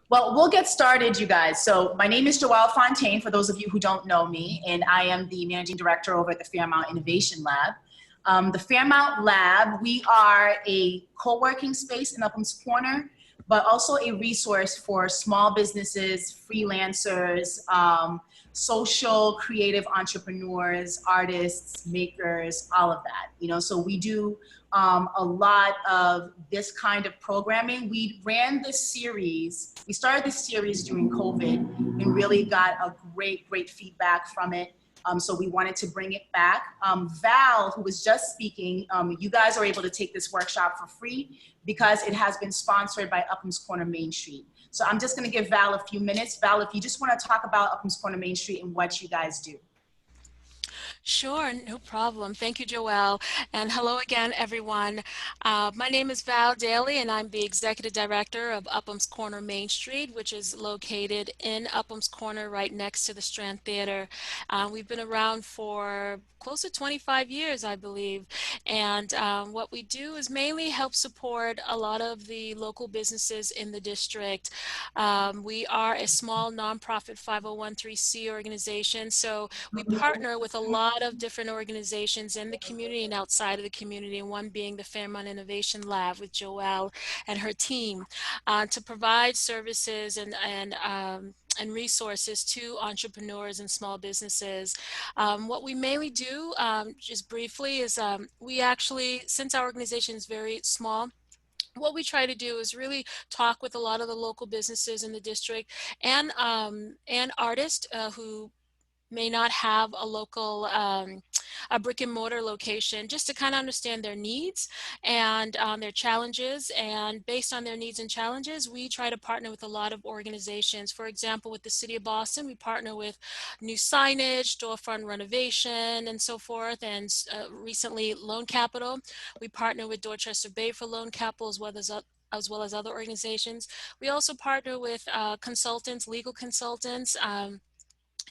Well, we'll get started, you guys. So my name is Joelle Fontaine, for those of you who don't know me, and I am the Managing Director over at the Fairmount Innovation Lab. The Fairmount Lab, we are a co-working space in Upham's Corner, but also a resource for small businesses, freelancers, social creative entrepreneurs, artists, makers, all of that. So we do a lot of this kind of programming. We ran this series, we started this series during COVID and really got a great feedback from it. So we wanted to bring it back. Val, who was just speaking, you guys are able to take this workshop for free because it has been sponsored by Upham's Corner Main Street. So I'm just gonna give Val a few minutes. Val, if you just wanna talk about Upham's Corner Main Street and what you guys do. Sure, no problem. Thank you, Joelle. And hello again, everyone. My name is Val Daly, and I'm the Executive Director of Upham's Corner Main Street, which is located in Upham's Corner right next to the Strand Theater. We've been around for close to 25 years, I believe. And what we do is mainly help support a lot of the local businesses in the district. We are a small nonprofit 501(c)(3) organization, so we partner with a lot of different organizations in the community and outside of the community, and one being the Fairmont Innovation Lab with Joelle and her team to provide services and resources to entrepreneurs and small businesses. What we mainly do, just briefly, is we actually, since our organization is very small, what we try to do is really talk with a lot of the local businesses in the district and artists who may not have a local a brick and mortar location, just to kind of understand their needs and their challenges. And based on their needs and challenges, we try to partner with a lot of organizations. For example, with the City of Boston, we partner with new signage, storefront renovation, and so forth. And recently, Loan Capital, we partner with Dorchester Bay for Loan Capital, as well as other organizations. We also partner with consultants, legal consultants,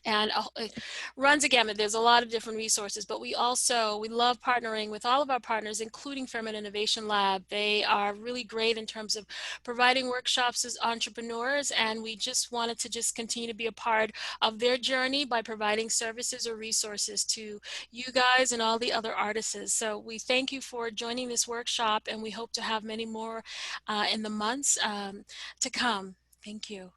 and it runs a gamut. There's a lot of different resources, but we love partnering with all of our partners, including Fairmont Innovation Lab. They are really great in terms of providing workshops as entrepreneurs, and we just wanted to just continue to be a part of their journey by providing services or resources to you guys and all the other artists. So we thank you for joining this workshop, and we hope to have many more in the months to come. Thank you.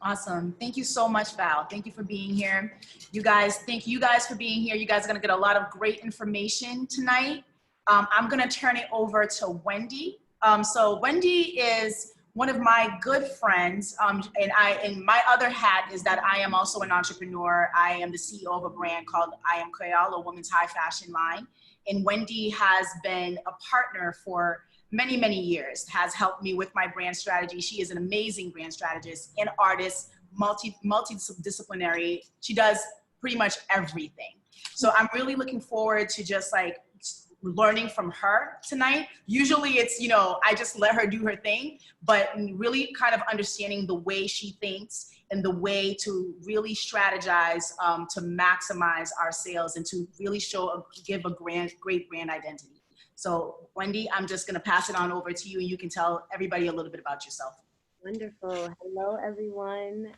Awesome. Thank you so much, Val. Thank you for being here. You guys, thank you guys for being here. You guys are going to get a lot of great information tonight. I'm going to turn it over to Wendy. So Wendy is one of my good friends, and my other hat is that I am also an entrepreneur. I am the CEO of a brand called I Am Creole, a women's high fashion line. And Wendy has been a partner for many years, has helped me with my brand strategy. She is an amazing brand strategist and artist, multidisciplinary. She does pretty much everything. So I'm really looking forward to just like learning from her tonight. Usually it's, I just let her do her thing, but really kind of understanding the way she thinks and the way to really strategize to maximize our sales and to really give a great brand identity. So Wendy, I'm just gonna pass it on over to you and you can tell everybody a little bit about yourself. Wonderful. Hello, everyone.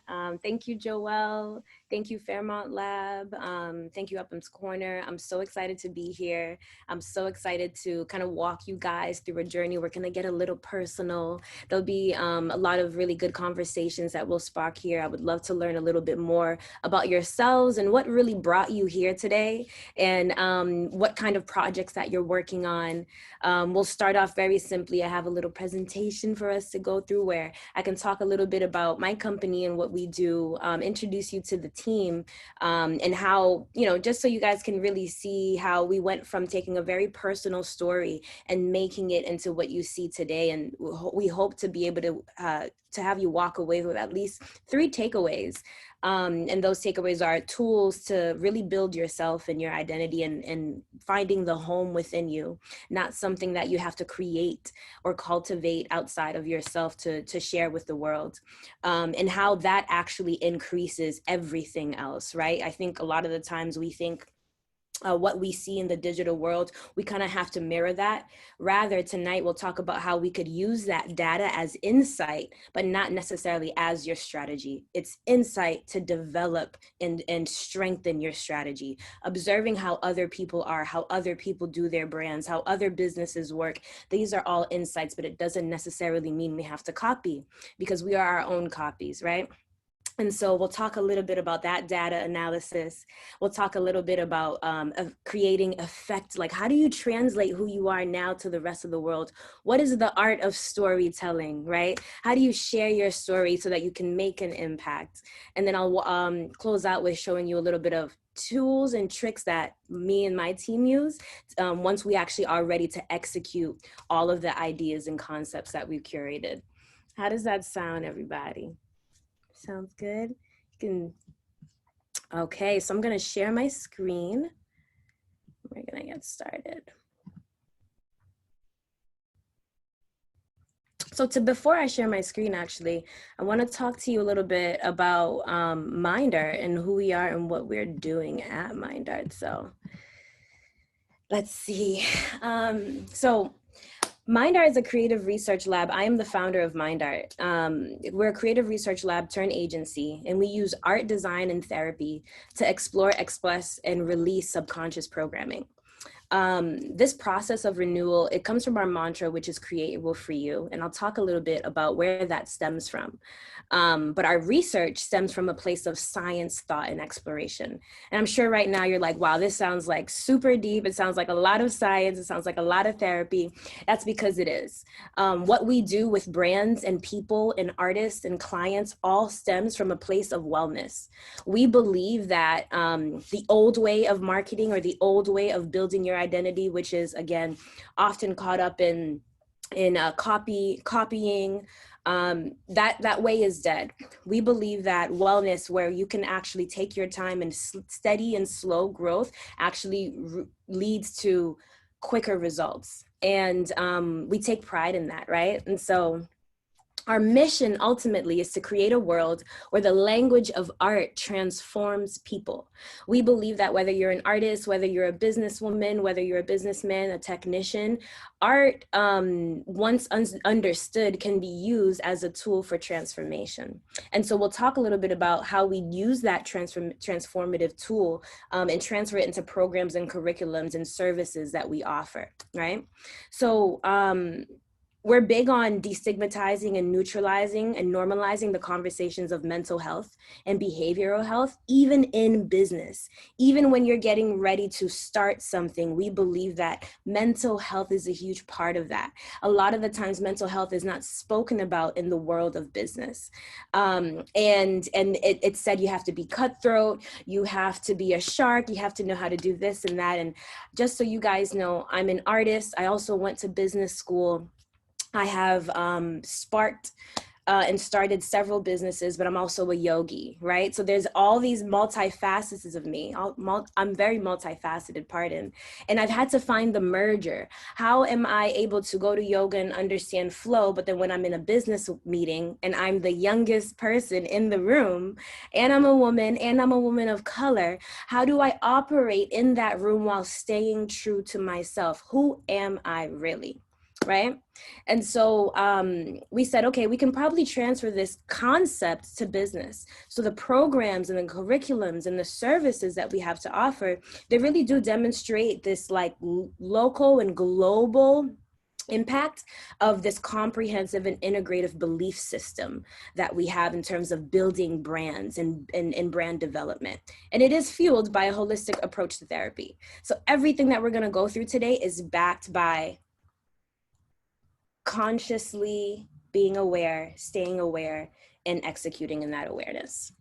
Thank you, Joelle. Thank you, Fairmont Lab. Thank you, Upham's Corner. I'm so excited to be here. I'm so excited to kind of walk you guys through a journey. We're going to get a little personal. There'll be a lot of really good conversations that will spark here. I would love to learn a little bit more about yourselves and what really brought you here today and what kind of projects that you're working on. We'll start off very simply. I have a little presentation for us to go through where I can talk a little bit about my company and what we do, introduce you to the team, and how, just so you guys can really see how we went from taking a very personal story and making it into what you see today. And we hope to be able to have you walk away with at least 3 takeaways. And those takeaways are tools to really build yourself and your identity and finding the home within you, not something that you have to create or cultivate outside of yourself to share with the world, and how that actually increases everything else, right? I think a lot of the times we think what we see in the digital world, we kind of have to mirror that. Rather, tonight we'll talk about how we could use that data as insight, but not necessarily as your strategy. It's insight to develop and strengthen your strategy. Observing how other people are, how other people do their brands, how other businesses work. These are all insights, but it doesn't necessarily mean we have to copy, because we are our own copies, right? And so we'll talk a little bit about that data analysis. We'll talk a little bit about creating effect. Like, how do you translate who you are now to the rest of the world? What is the art of storytelling, right? How do you share your story so that you can make an impact? And then I'll close out with showing you a little bit of tools and tricks that me and my team use once we actually are ready to execute all of the ideas and concepts that we've curated. How does that sound, everybody? Sounds good. You can, okay, so I'm gonna share my screen. We're gonna get started. So before I share my screen, actually, I wanna talk to you a little bit about MindArt and who we are and what we're doing at MindArt. So let's see. So MindArt is a creative research lab. I am the founder of MindArt. We're a creative research lab turned agency, and we use art, design, and therapy to explore, express, and release subconscious programming. This process of renewal, it comes from our mantra, which is creatable for you. And I'll talk a little bit about where that stems from. But our research stems from a place of science, thought, and exploration. And I'm sure right now you're like, wow, this sounds like super deep. It sounds like a lot of science. It sounds like a lot of therapy. That's because it is. What we do with brands and people and artists and clients all stems from a place of wellness. We believe that the old way of marketing or the old way of building your identity, which is, again, often caught up in copying, that way is dead. We believe that wellness, where you can actually take your time and steady and slow growth, actually leads to quicker results. And we take pride in that, right? And so our mission ultimately is to create a world where the language of art transforms people. We believe that whether you're an artist, whether you're a businesswoman, whether you're a businessman, a technician, art, once understood, can be used as a tool for transformation. And so we'll talk a little bit about how we use that transformative tool and transfer it into programs and curriculums and services that we offer, right? So, we're big on destigmatizing and neutralizing and normalizing the conversations of mental health and behavioral health, even in business. Even when you're getting ready to start something, we believe that mental health is a huge part of that. A lot of the times mental health is not spoken about in the world of business. And it's said you have to be cutthroat, you have to be a shark, you have to know how to do this and that. And just so you guys know, I'm an artist. I also went to business school. I have sparked and started several businesses, but I'm also a yogi, right? So there's all these multifacets of me. I'm very multifaceted, pardon. And I've had to find the merger. How am I able to go to yoga and understand flow, but then when I'm in a business meeting and I'm the youngest person in the room, and I'm a woman of color, how do I operate in that room while staying true to myself? Who am I really? Right? And so we said, okay, we can probably transfer this concept to business. So the programs and the curriculums and the services that we have to offer, they really do demonstrate this like local and global impact of this comprehensive and integrative belief system that we have in terms of building brands and brand development. And it is fueled by a holistic approach to therapy. So everything that we're going to go through today is backed by consciously being aware, staying aware, and executing in that awareness.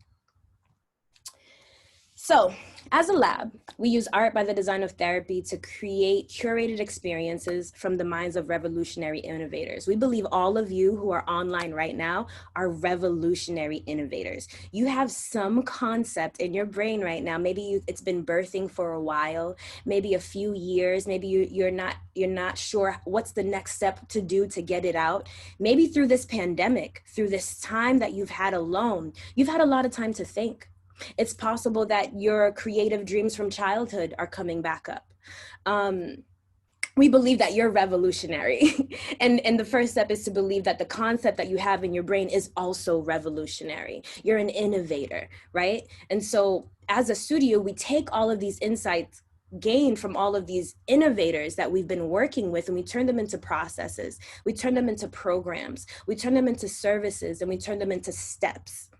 So, as a lab, we use art by the design of therapy to create curated experiences from the minds of revolutionary innovators. We believe all of you who are online right now are revolutionary innovators. You have some concept in your brain right now. Maybe it's been birthing for a while, maybe a few years. Maybe you're not sure what's the next step to do to get it out. Maybe through this pandemic, through this time that you've had alone, you've had a lot of time to think. It's possible that your creative dreams from childhood are coming back up. We believe that you're revolutionary. And the first step is to believe that the concept that you have in your brain is also revolutionary. You're an innovator, right? And so as a studio, we take all of these insights gained from all of these innovators that we've been working with, and we turn them into processes, we turn them into programs, we turn them into services, and we turn them into steps.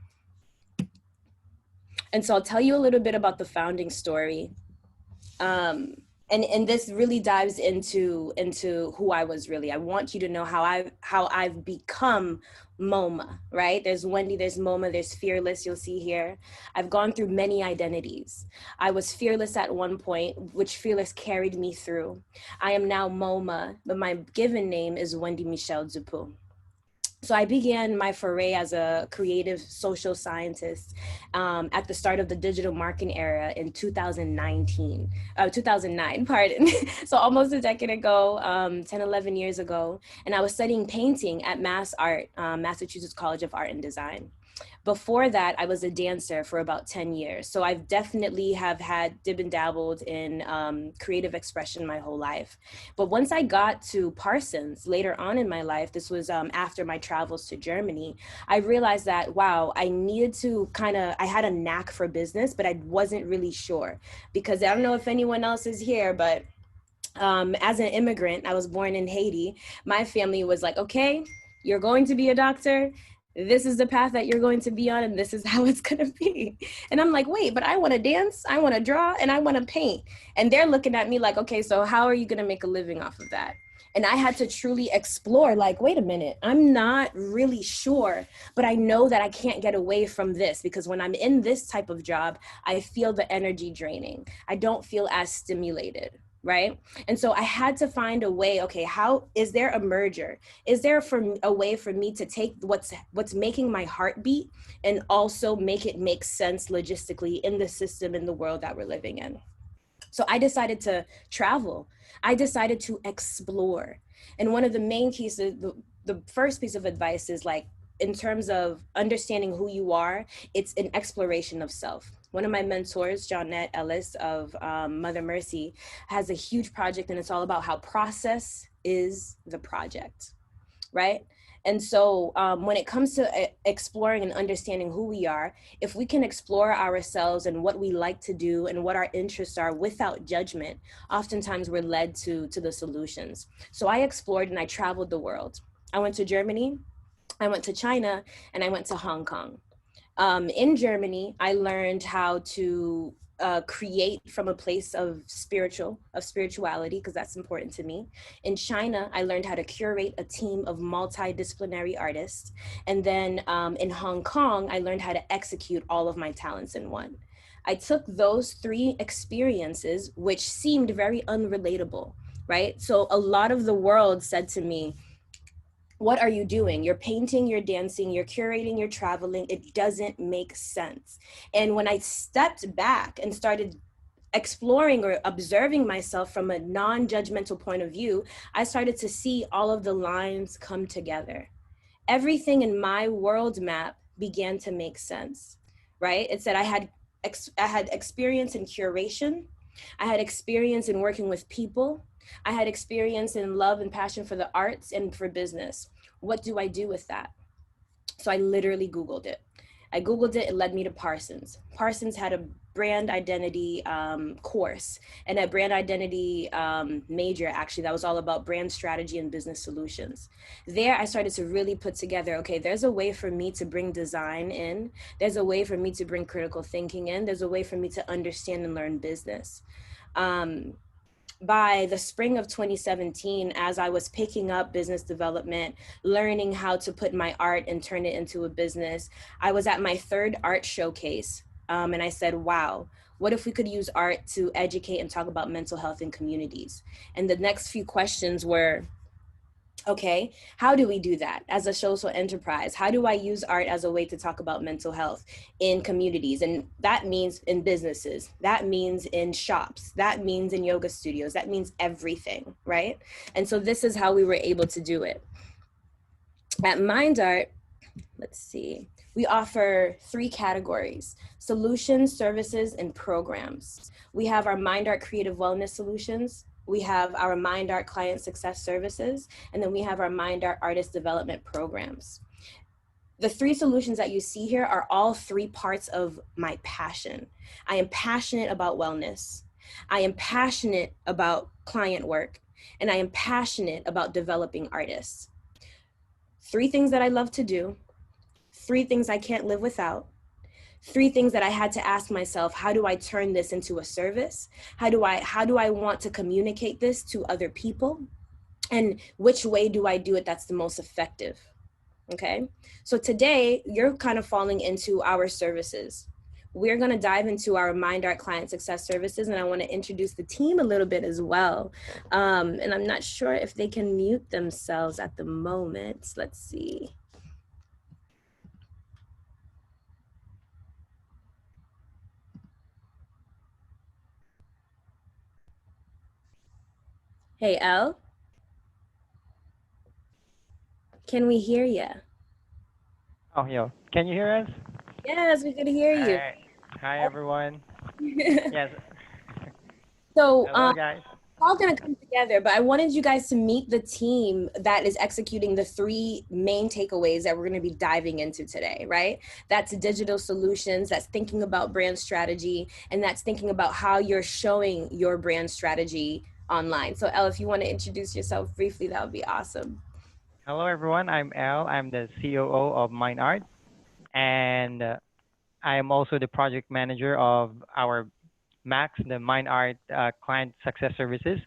And so I'll tell you a little bit about the founding story. And this really dives into who I was really. I want you to know how I've become MoMA, right? There's Wendy, there's MoMA, there's Fearless, you'll see here. I've gone through many identities. I was Fearless at one point, which Fearless carried me through. I am now MoMA, but my given name is Wendy Michelle Dupuis. So I began my foray as a creative social scientist at the start of the digital marketing era in 2009, pardon. So almost a decade ago, 10, 11 years ago. And I was studying painting at Massachusetts College of Art and Design. Before that, I was a dancer for about 10 years. So I've definitely have had dib and dabbled in creative expression my whole life. But once I got to Parsons later on in my life, this was after my travels to Germany, I realized that, wow, I needed to I had a knack for business, but I wasn't really sure, because I don't know if anyone else is here, but as an immigrant, I was born in Haiti. My family was like, okay, you're going to be a doctor. This is the path that you're going to be on, and this is how it's going to be. And I'm like, wait, but I want to dance, I want to draw, and I want to paint. And they're looking at me like, okay, so how are you going to make a living off of that? And I had to truly explore, like, wait a minute, I'm not really sure, but I know that I can't get away from this, because when I'm in this type of job, I feel the energy draining. I don't feel as stimulated. Right? And so I had to find a way, okay, how is there a merger? Is there a way for me to take what's making my heart beat and also make it make sense logistically in the system, in the world that we're living in? So I decided to travel. I decided to explore. And one of the main keys, the first piece of advice is, like, in terms of understanding who you are, it's an exploration of self. One of my mentors, Johnette Ellis of Mother Mercy, has a huge project, and it's all about how process is the project, right? And so when it comes to exploring and understanding who we are, if we can explore ourselves and what we like to do and what our interests are without judgment, oftentimes we're led to the solutions. So I explored and I traveled the world. I went to Germany, I went to China, and I went to Hong Kong. In Germany, I learned how to create from a place of spirituality, because that's important to me. In China, I learned how to curate a team of multidisciplinary artists. And then in Hong Kong, I learned how to execute all of my talents in one. I took those three experiences, which seemed very unrelatable, right? So a lot of the world said to me, what are you doing? You're painting, you're dancing, you're curating, you're traveling. It doesn't make sense. And when I stepped back and started exploring or observing myself from a non-judgmental point of view, I started to see all of the lines come together. Everything in my world map began to make sense, right? It said I had experience in curation. I had experience in working with people. I had experience in love and passion for the arts and for business. What do I do with that? So I literally Googled it. It led me to Parsons. Parsons had a brand identity course and a brand identity major, actually, that was all about brand strategy and business solutions. There, I started to really put together, okay, there's a way for me to bring design in. There's a way for me to bring critical thinking in. There's a way for me to understand and learn business. By the spring of 2017, as I was picking up business development, learning how to put my art and turn it into a business, I was at my third art showcase. And I said, wow, what if we could use art to educate and talk about mental health in communities? And the next few questions were, okay, how do we do that as a social enterprise? How do I use art as a way to talk about mental health in communities? And that means in businesses, that means in shops, that means in yoga studios, that means everything, right? And so this is how we were able to do it. At Mind Art, let's see, We offer 3 categories: solutions, services, and programs. We have our Mind Art Creative Wellness Solutions, we have our Mind Art Client Success Services, and then we have our Mind Art Artist Development Programs. The 3 solutions that you see here are all 3 parts of my passion. I am passionate about wellness. I am passionate about client work, and I am passionate about developing artists. 3 things that I love to do, 3 things I can't live without, 3 things that I had to ask myself: how do I turn this into a service? How do I want to communicate this to other people? And which way do I do it that's the most effective? Okay, so today you're kind of falling into our services. We're going to dive into our Mind Art Client Success Services, and I want to introduce the team a little bit as well. And I'm not sure if they can mute themselves at the moment. Let's see. Hey, Elle, can we hear you? Oh, yo. Can you hear us? Yes, we could hear All you. right. Hi, everyone. Yes. So, Hello, guys. all going to come together, but I wanted you guys to meet the team that is executing the 3 main takeaways that we're going to be diving into today, right? That's digital solutions, that's thinking about brand strategy, and that's thinking about how you're showing your brand strategy online. So Elle, if you want to introduce yourself briefly, that would be awesome. Hello, everyone. I'm El. I'm the COO of Mine Art, and I am also the project manager of our Max, the Mine Art Client Success Services.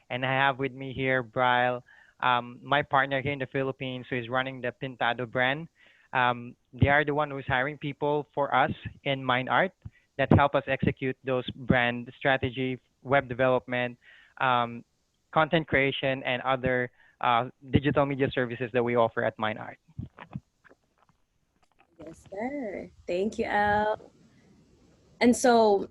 And I have with me here Bryle, my partner here in the Philippines, who is running the Pintado brand. They are the one who's hiring people for us in Mine Art that help us execute those brand strategy, web development, um, content creation, and other digital media services that we offer at Mine Art. Yes, sir. Thank you, Elle. And so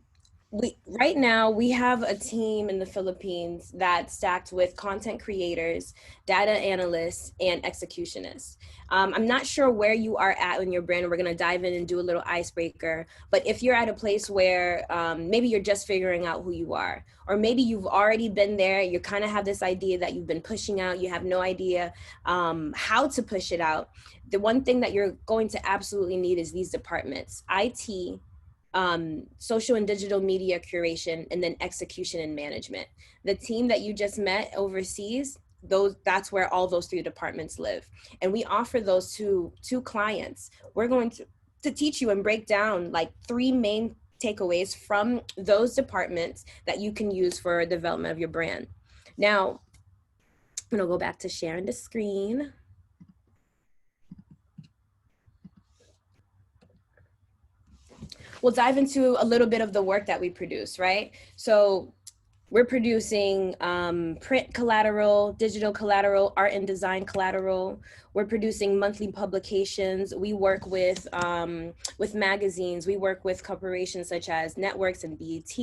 right now we have a team in the Philippines that's stacked with content creators, data analysts, and executionists. I'm not sure where you are at in your brand. We're going to dive in and do a little icebreaker. But if you're at a place where maybe you're just figuring out who you are, or maybe you've already been there, you kind of have this idea that you've been pushing out, you have no idea how to push it out. The one thing that you're going to absolutely need is these departments: IT, social and digital media curation, and then execution and management. The team that you just met overseas, that's where all those 3 departments live. And we offer those to clients. We're going to teach you and break down like 3 main takeaways from those departments that you can use for development of your brand. Now, I'm gonna go back to sharing the screen. We'll dive into a little bit of the work that we produce, right? So we're producing print collateral, digital collateral, art and design collateral. We're producing monthly publications. We work with magazines. We work with corporations such as Networks and BET.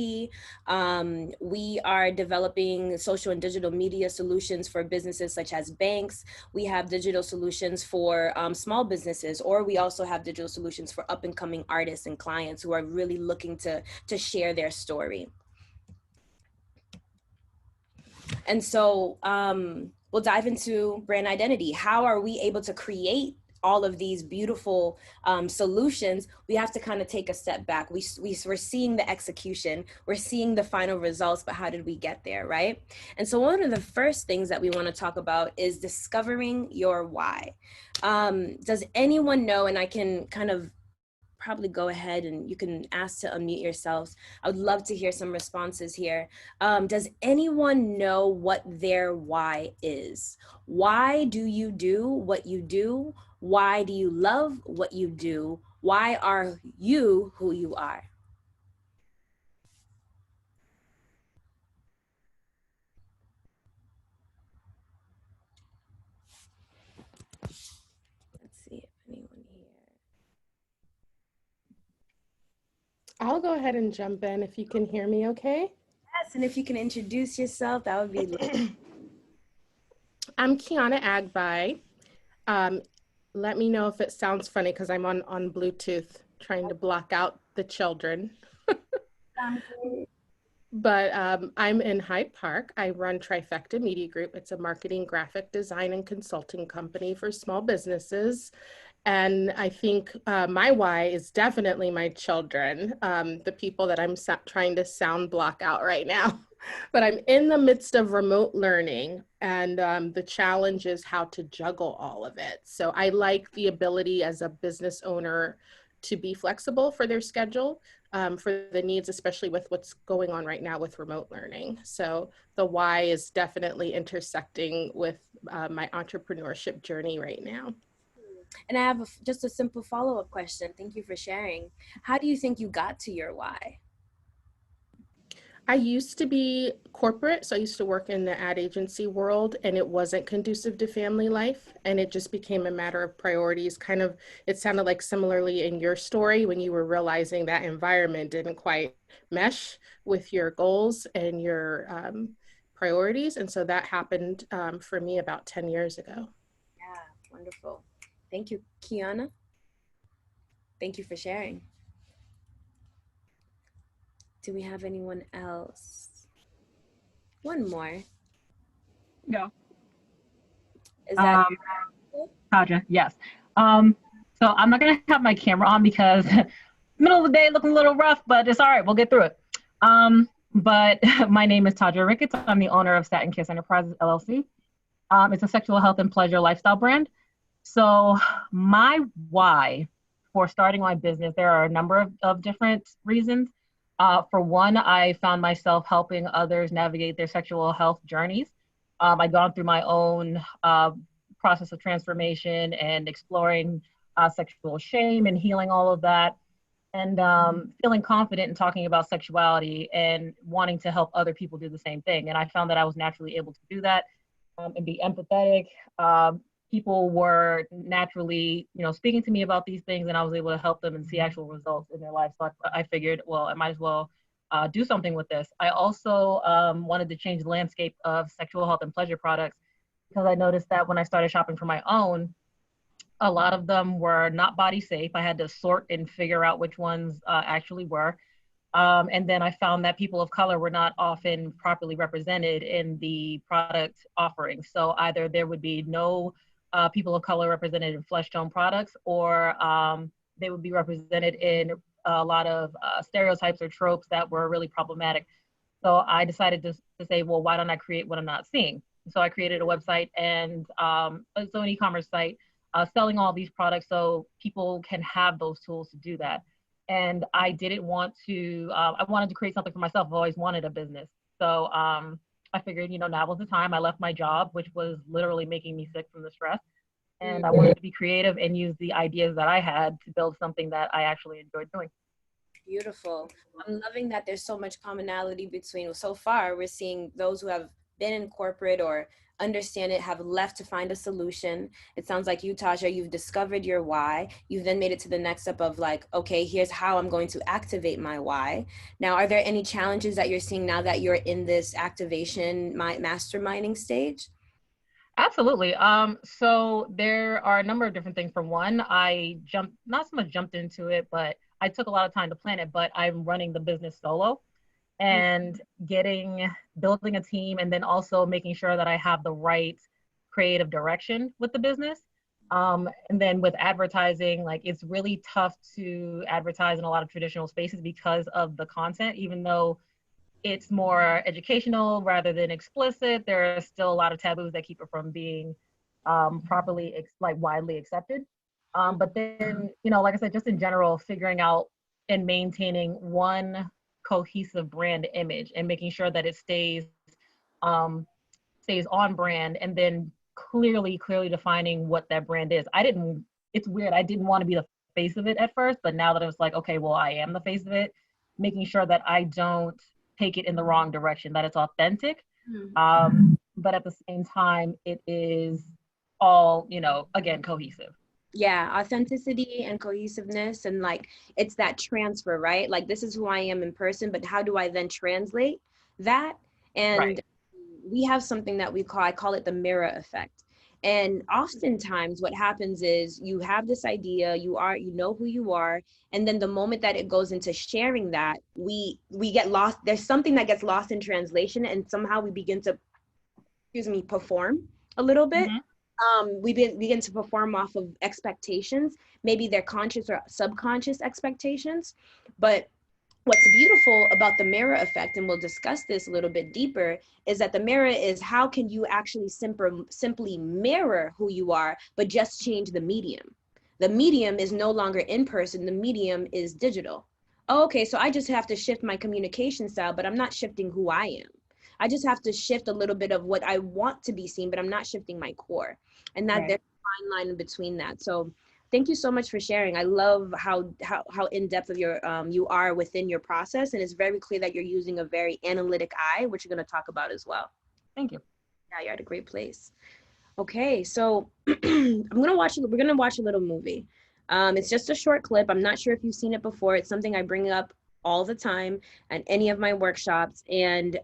We are developing social and digital media solutions for businesses such as banks. We have digital solutions for small businesses, or we also have digital solutions for up and coming artists and clients who are really looking to share their story. And so we'll dive into brand identity. How are we able to create all of these beautiful solutions? We have to kind of take a step back. We're seeing the execution, we're seeing the final results, but how did we get there, right? And so one of the first things that we want to talk about is discovering your why. Does anyone know, and I can kind of probably go ahead and you can ask to unmute yourselves. I would love to hear some responses here. Does anyone know what their why is? Why do you do what you do? Why do you love what you do? Why are you who you are? Let's see if anyone here. I'll go ahead and jump in if you can hear me okay. Yes, and if you can introduce yourself, that would be I'm Kiana Agbai. Let me know if it sounds funny because I'm on Bluetooth trying to block out the children. But I'm in Hyde Park. I run Trifecta Media Group. It's a marketing, graphic design, and consulting company for small businesses. And I think my why is definitely my children, the people that I'm trying to sound block out right now. But I'm in the midst of remote learning, and the challenge is how to juggle all of it. So I like the ability as a business owner to be flexible for their schedule, for the needs, especially with what's going on right now with remote learning. So the why is definitely intersecting with my entrepreneurship journey right now. And I have just a simple follow-up question. Thank you for sharing. How do you think you got to your why? I used to be corporate, so I used to work in the ad agency world, and it wasn't conducive to family life. And it just became a matter of priorities. Kind of, it sounded like similarly in your story when you were realizing that environment didn't quite mesh with your goals and your priorities. And so that happened for me about 10 years ago. Yeah, wonderful. Thank you, Kiana. Thank you for sharing. Do we have anyone else? One more. Go. Is that Taja, yes. So I'm not gonna have my camera on because middle of the day looking a little rough, but it's all right. We'll get through it. But my name is Taja Ricketts. I'm the owner of Satin Kiss Enterprises LLC. It's a sexual health and pleasure lifestyle brand. So my why for starting my business, there are a number of different reasons. For one, I found myself helping others navigate their sexual health journeys. I'd gone through my own process of transformation and exploring sexual shame and healing all of that, and feeling confident in talking about sexuality and wanting to help other people do the same thing. And I found that I was naturally able to do that and be empathetic. People were naturally, speaking to me about these things, and I was able to help them and see actual results in their lives. So I figured, well, I might as well do something with this. I also wanted to change the landscape of sexual health and pleasure products because I noticed that when I started shopping for my own, a lot of them were not body safe. I had to sort and figure out which ones actually were. And then I found that people of color were not often properly represented in the product offerings. So either there would be no people of color represented in flesh tone products, or they would be represented in a lot of stereotypes or tropes that were really problematic. So I decided to say, well, why don't I create what I'm not seeing? So I created a website and so an e-commerce site selling all these products so people can have those tools to do that. And I didn't want to, I wanted to create something for myself. I've always wanted a business. So I figured, now was the time. I left my job, which was literally making me sick from the stress. And I wanted to be creative and use the ideas that I had to build something that I actually enjoyed doing. beautiful? I'm loving that there's so much commonality between, so far, we're seeing those who have been in corporate or understand it have left to find a solution. It sounds like you, Tasha, you've discovered your why. You've then made it to the next step of like, okay, here's how I'm going to activate my why. Now, are there any challenges that you're seeing now that you're in this activation, masterminding stage? Absolutely. So there are a number of different things. For one, I not so much jumped into it, but I took a lot of time to plan it, but I'm running the business solo and building a team, and then also making sure that I have the right creative direction with the business. And then with advertising, like it's really tough to advertise in a lot of traditional spaces because of the content, even though it's more educational rather than explicit. There are still a lot of taboos that keep it from being properly widely accepted. But then, like I said, just in general, figuring out and maintaining one cohesive brand image and making sure that it stays on brand, and then clearly defining what that brand is. It's weird. I didn't want to be the face of it at first, but now that it was like, okay, well, I am the face of it, making sure that I don't take it in the wrong direction, that it's authentic. But at the same time, it is all, again, cohesive. Yeah, authenticity and cohesiveness, and like it's that transfer, right? Like this is who I am in person, but how do I then translate that? And Right. we have something that I call it the mirror effect. And oftentimes what happens is you have this idea, you know who you are, and then the moment that it goes into sharing that, we get lost. There's something that gets lost in translation, and somehow we begin to, perform a little bit. We begin to perform off of expectations. Maybe they're conscious or subconscious expectations. But what's beautiful about the mirror effect, and we'll discuss this a little bit deeper, is that the mirror is how can you actually simply mirror who you are, but just change the medium. The medium is no longer in person, the medium is digital. Oh, okay, so I just have to shift my communication style, but I'm not shifting who I am. I just have to shift a little bit of what I want to be seen, but I'm not shifting my core. And that there's a fine line in between that. So thank you so much for sharing. I love how in depth of your you are within your process, and it's very clear that you're using a very analytic eye, which you're going to talk about as well. Thank you. Yeah, you're at a great place. Okay, so we're gonna watch a little movie. It's just a short clip. I'm not sure if you've seen it before. It's something I bring up all the time at any of my workshops, and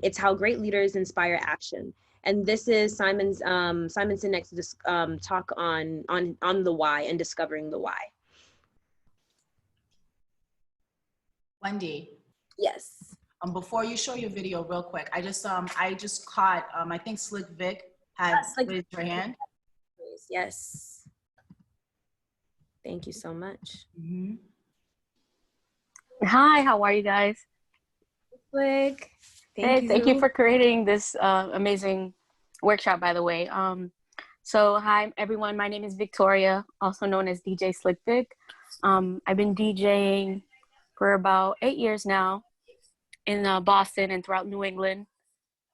it's how great leaders inspire action. And this is Simon Sinek's talk on the why and discovering the why. Wendy. Yes. Before you show your video, real quick, I just caught. I think Slick Vic had raised her hand. Yes. Thank you so much. Hi, how are you guys? Slick. Thank you for creating this amazing workshop, by the way. So hi, everyone. My name is Victoria, also known as DJ Slick Vic. I've been DJing for about 8 years now in Boston and throughout New England.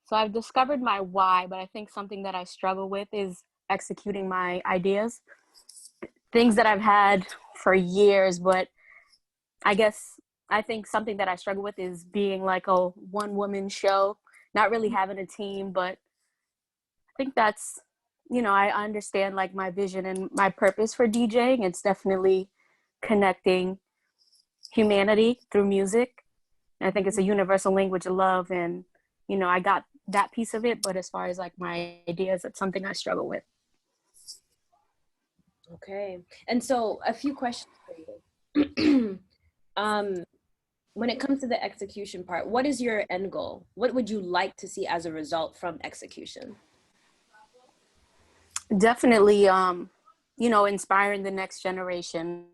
So I've discovered my why, but I think something that I struggle with is executing my ideas. Things that I've had for years, but I think something that I struggle with is being like a one-woman show, not really having a team, but I think that's, I understand like my vision and my purpose for DJing. It's definitely connecting humanity through music. And I think it's a universal language of love, and, I got that piece of it, but as far as like my ideas, it's something I struggle with. Okay. And so a few questions for you. When it comes to the execution part, what is your end goal? What would you like to see as a result from execution? Definitely, inspiring the next generation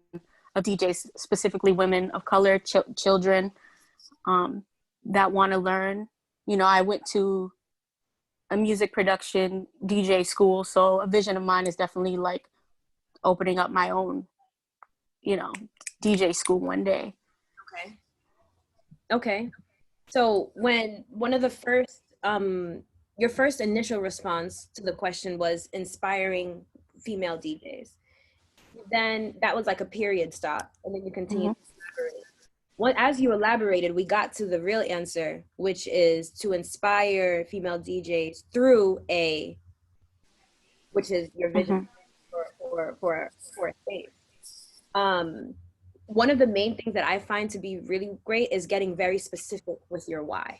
of DJs, specifically women of color, children that want to learn. I went to a music production DJ school, so a vision of mine is definitely like opening up my own, DJ school one day. Okay. So when one of the first, your first initial response to the question was inspiring female DJs, then that was like a period stop, and then you continued to elaborate. As you elaborated, we got to the real answer, which is to inspire female DJs through which is your vision for a space. One of the main things that I find to be really great is getting very specific with your why,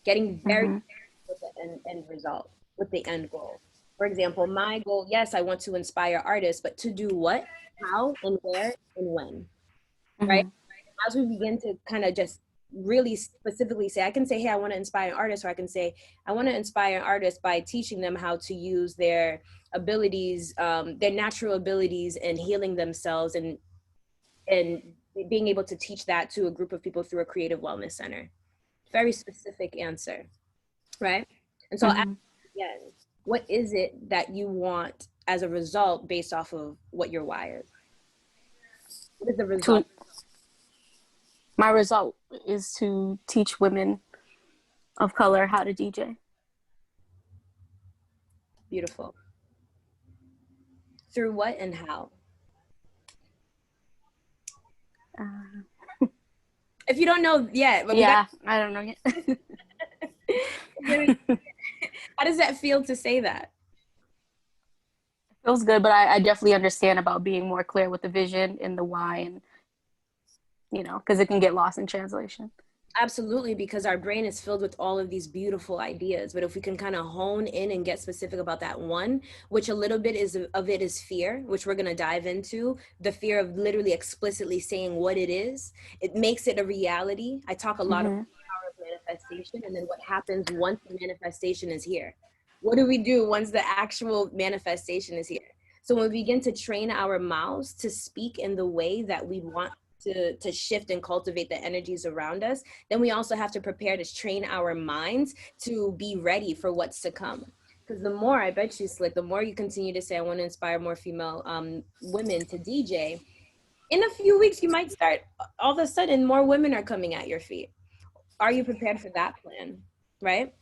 getting very with the end result, with the end goal. For example, my goal, yes, I want to inspire artists, but to do what, how, and where, and when, right? As we begin to kind of just really specifically say, I can say, hey, I want to inspire an artist, or I can say, I want to inspire an artist by teaching them how to use their abilities, their natural abilities, and healing themselves, and being able to teach that to a group of people through a creative wellness center. Very specific answer, right? And so I'll ask you again, what is it that you want as a result based off of what your why is? What is the result? My result is to teach women of color how to DJ. Beautiful. Through what and how? If you don't know yet, but I don't know yet. How does that feel to say that? It feels good, but I definitely understand about being more clear with the vision and the why, and because it can get lost in translation. Absolutely, because our brain is filled with all of these beautiful ideas. But if we can kind of hone in and get specific about that one, which a little bit of it is fear, which we're going to dive into, the fear of literally explicitly saying what it is, it makes it a reality. I talk a lot about the power of manifestation, and then what happens once the manifestation is here. What do we do once the actual manifestation is here? So when we begin to train our mouths to speak in the way that we want to shift and cultivate the energies around us, then we also have to prepare to train our minds to be ready for what's to come. Because the more, I bet you, Slick, the more you continue to say, I want to inspire more female women to DJ, in a few weeks, you might start, all of a sudden, more women are coming at your feet. Are you prepared for that plan? Right?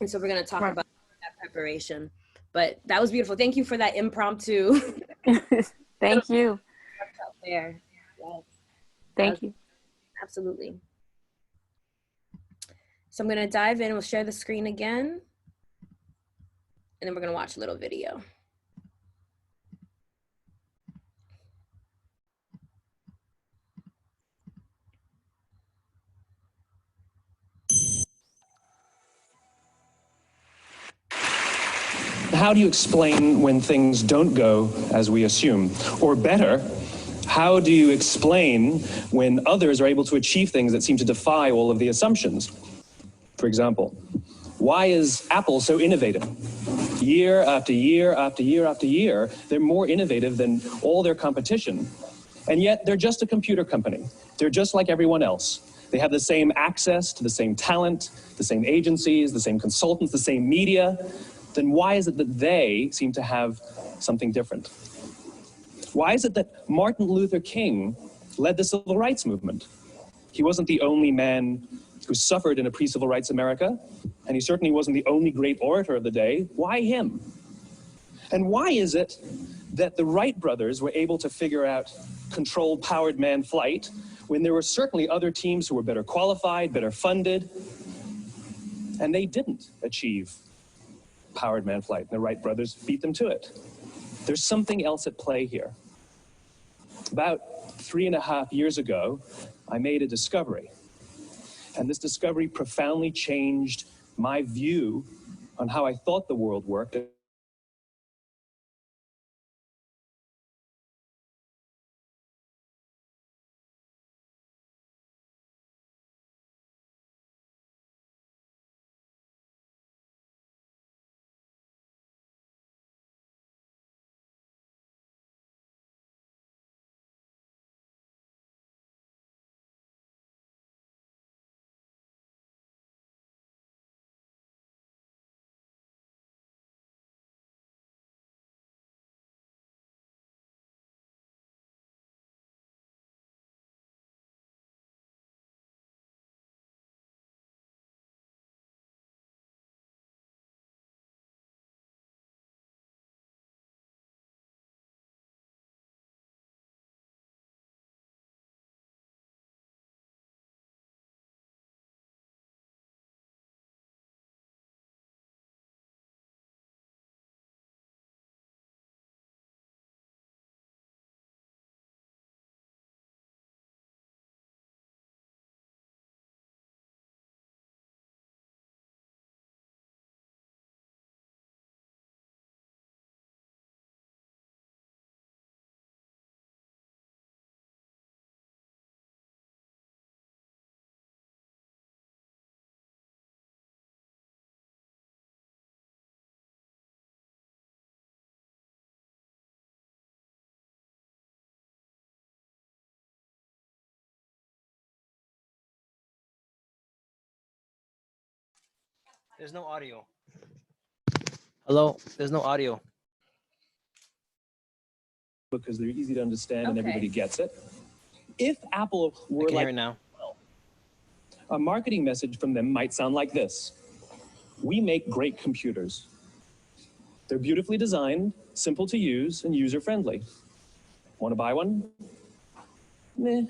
And so we're going to talk about that preparation. But that was beautiful. Thank you for that impromptu. Thank you. There. Yes. Thank you. Absolutely. So I'm going to dive in. We'll share the screen again. And then we're going to watch a little video. How do you explain when things don't go as we assume? Or better, how do you explain when others are able to achieve things that seem to defy all of the assumptions? For example, why is Apple so innovative? Year after year after year after year, they're more innovative than all their competition. And yet they're just a computer company. They're just like everyone else. They have the same access to the same talent, the same agencies, the same consultants, the same media. Then why is it that they seem to have something different? Why is it that Martin Luther King led the civil rights movement? He wasn't the only man who suffered in a pre-civil rights America, and he certainly wasn't the only great orator of the day. Why him? And why is it that the Wright brothers were able to figure out controlled powered man flight when there were certainly other teams who were better qualified, better funded, and they didn't achieve powered man flight? The Wright brothers beat them to it. There's something else at play here. About 3.5 years ago, I made a discovery. And this discovery profoundly changed my view on how I thought the world worked. There's no audio. Hello? There's no audio. Because they're easy to understand and everybody gets it. If Apple were I can like hear it now. a marketing message from them might sound like this. We make great computers. They're beautifully designed, simple to use, and user-friendly. Want to buy one? Meh.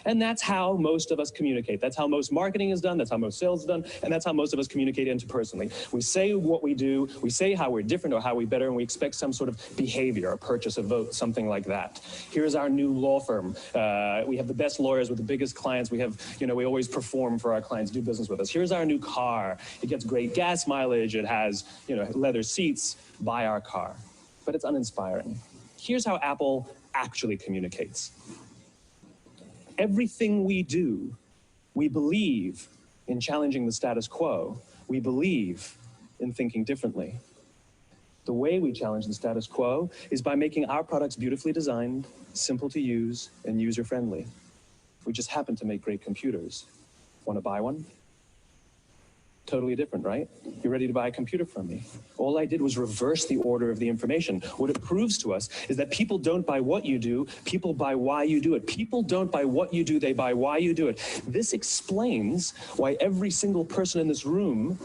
And that's how most of us communicate. That's how most marketing is done. That's how most sales is done. And that's how most of us communicate interpersonally. We say what we do. We say how we're different or how we're better, and we expect some sort of behavior, a purchase, a vote, something like that. Here's our new law firm. We have the best lawyers with the biggest clients. We have, we always perform for our clients, do business with us. Here's our new car. It gets great gas mileage. It has, leather seats. Buy our car. But it's uninspiring. Here's how Apple actually communicates. Everything we do, we believe in challenging the status quo. We believe in thinking differently. The way we challenge the status quo is by making our products beautifully designed, simple to use, and user-friendly. We just happen to make great computers. Want to buy one? Totally different, right? You're ready to buy a computer from me. All I did was reverse the order of the information. What it proves to us is that people don't buy what you do, people buy why you do it. People don't buy what you do, they buy why you do it. This explains why every single person in this room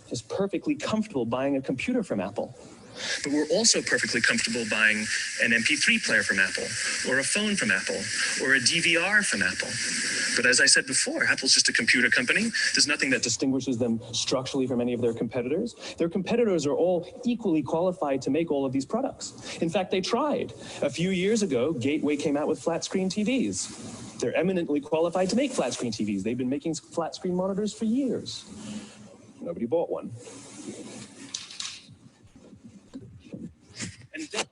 is perfectly comfortable buying a computer from Apple. But we're also perfectly comfortable buying an MP3 player from Apple, or a phone from Apple, or a DVR from Apple. But as I said before, Apple's just a computer company. There's nothing that distinguishes them structurally from any of their competitors. Their competitors are all equally qualified to make all of these products. In fact, they tried. A few years ago, Gateway came out with flat screen TVs. They're eminently qualified to make flat screen TVs. They've been making flat screen monitors for years. Nobody bought one. And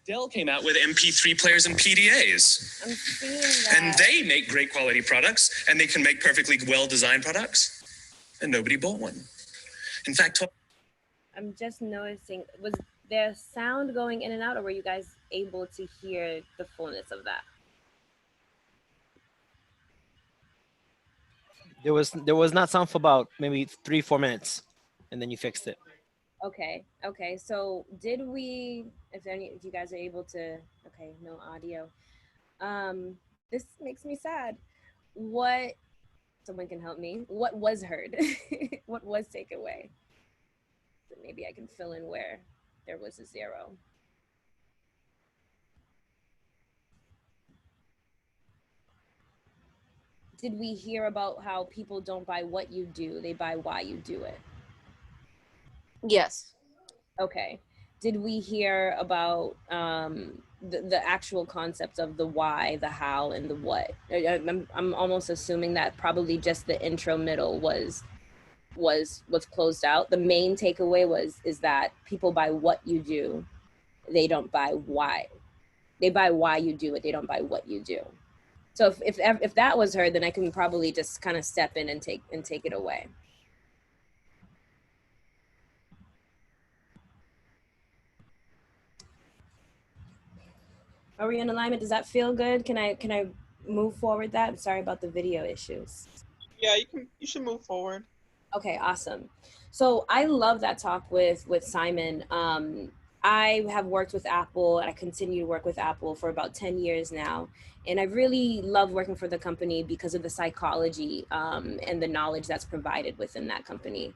Dell came out with MP3 players and PDAs. I'm seeing that. And they make great quality products, and they can make perfectly well-designed products, and nobody bought one. In fact, I'm just noticing, was there sound going in and out, or were you guys able to hear the fullness of that? There was not sound for about maybe 3-4 minutes, and then you fixed it. Okay. So did we, if you guys are able to, okay, no audio. This makes me sad. Someone can help me. What was heard? What was taken away? So maybe I can fill in where there was a 0. Did we hear about how people don't buy what you do, they buy why you do it? Yes. Okay. Did we hear about the actual concepts of the why, the how, and the what? I'm almost assuming that probably just the intro middle was closed out. The main takeaway is that people buy what you do, they don't buy why. They buy why you do it, they don't buy what you do. So if that was heard, then I can probably just kind of step in and take it away. Are we in alignment? Does that feel good? Can I move forward that? I'm sorry about the video issues. Yeah, you should move forward. Okay, awesome. So I love that talk with Simon. I have worked with Apple, and I continue to work with Apple for about 10 years now. And I really love working for the company because of the psychology and the knowledge that's provided within that company.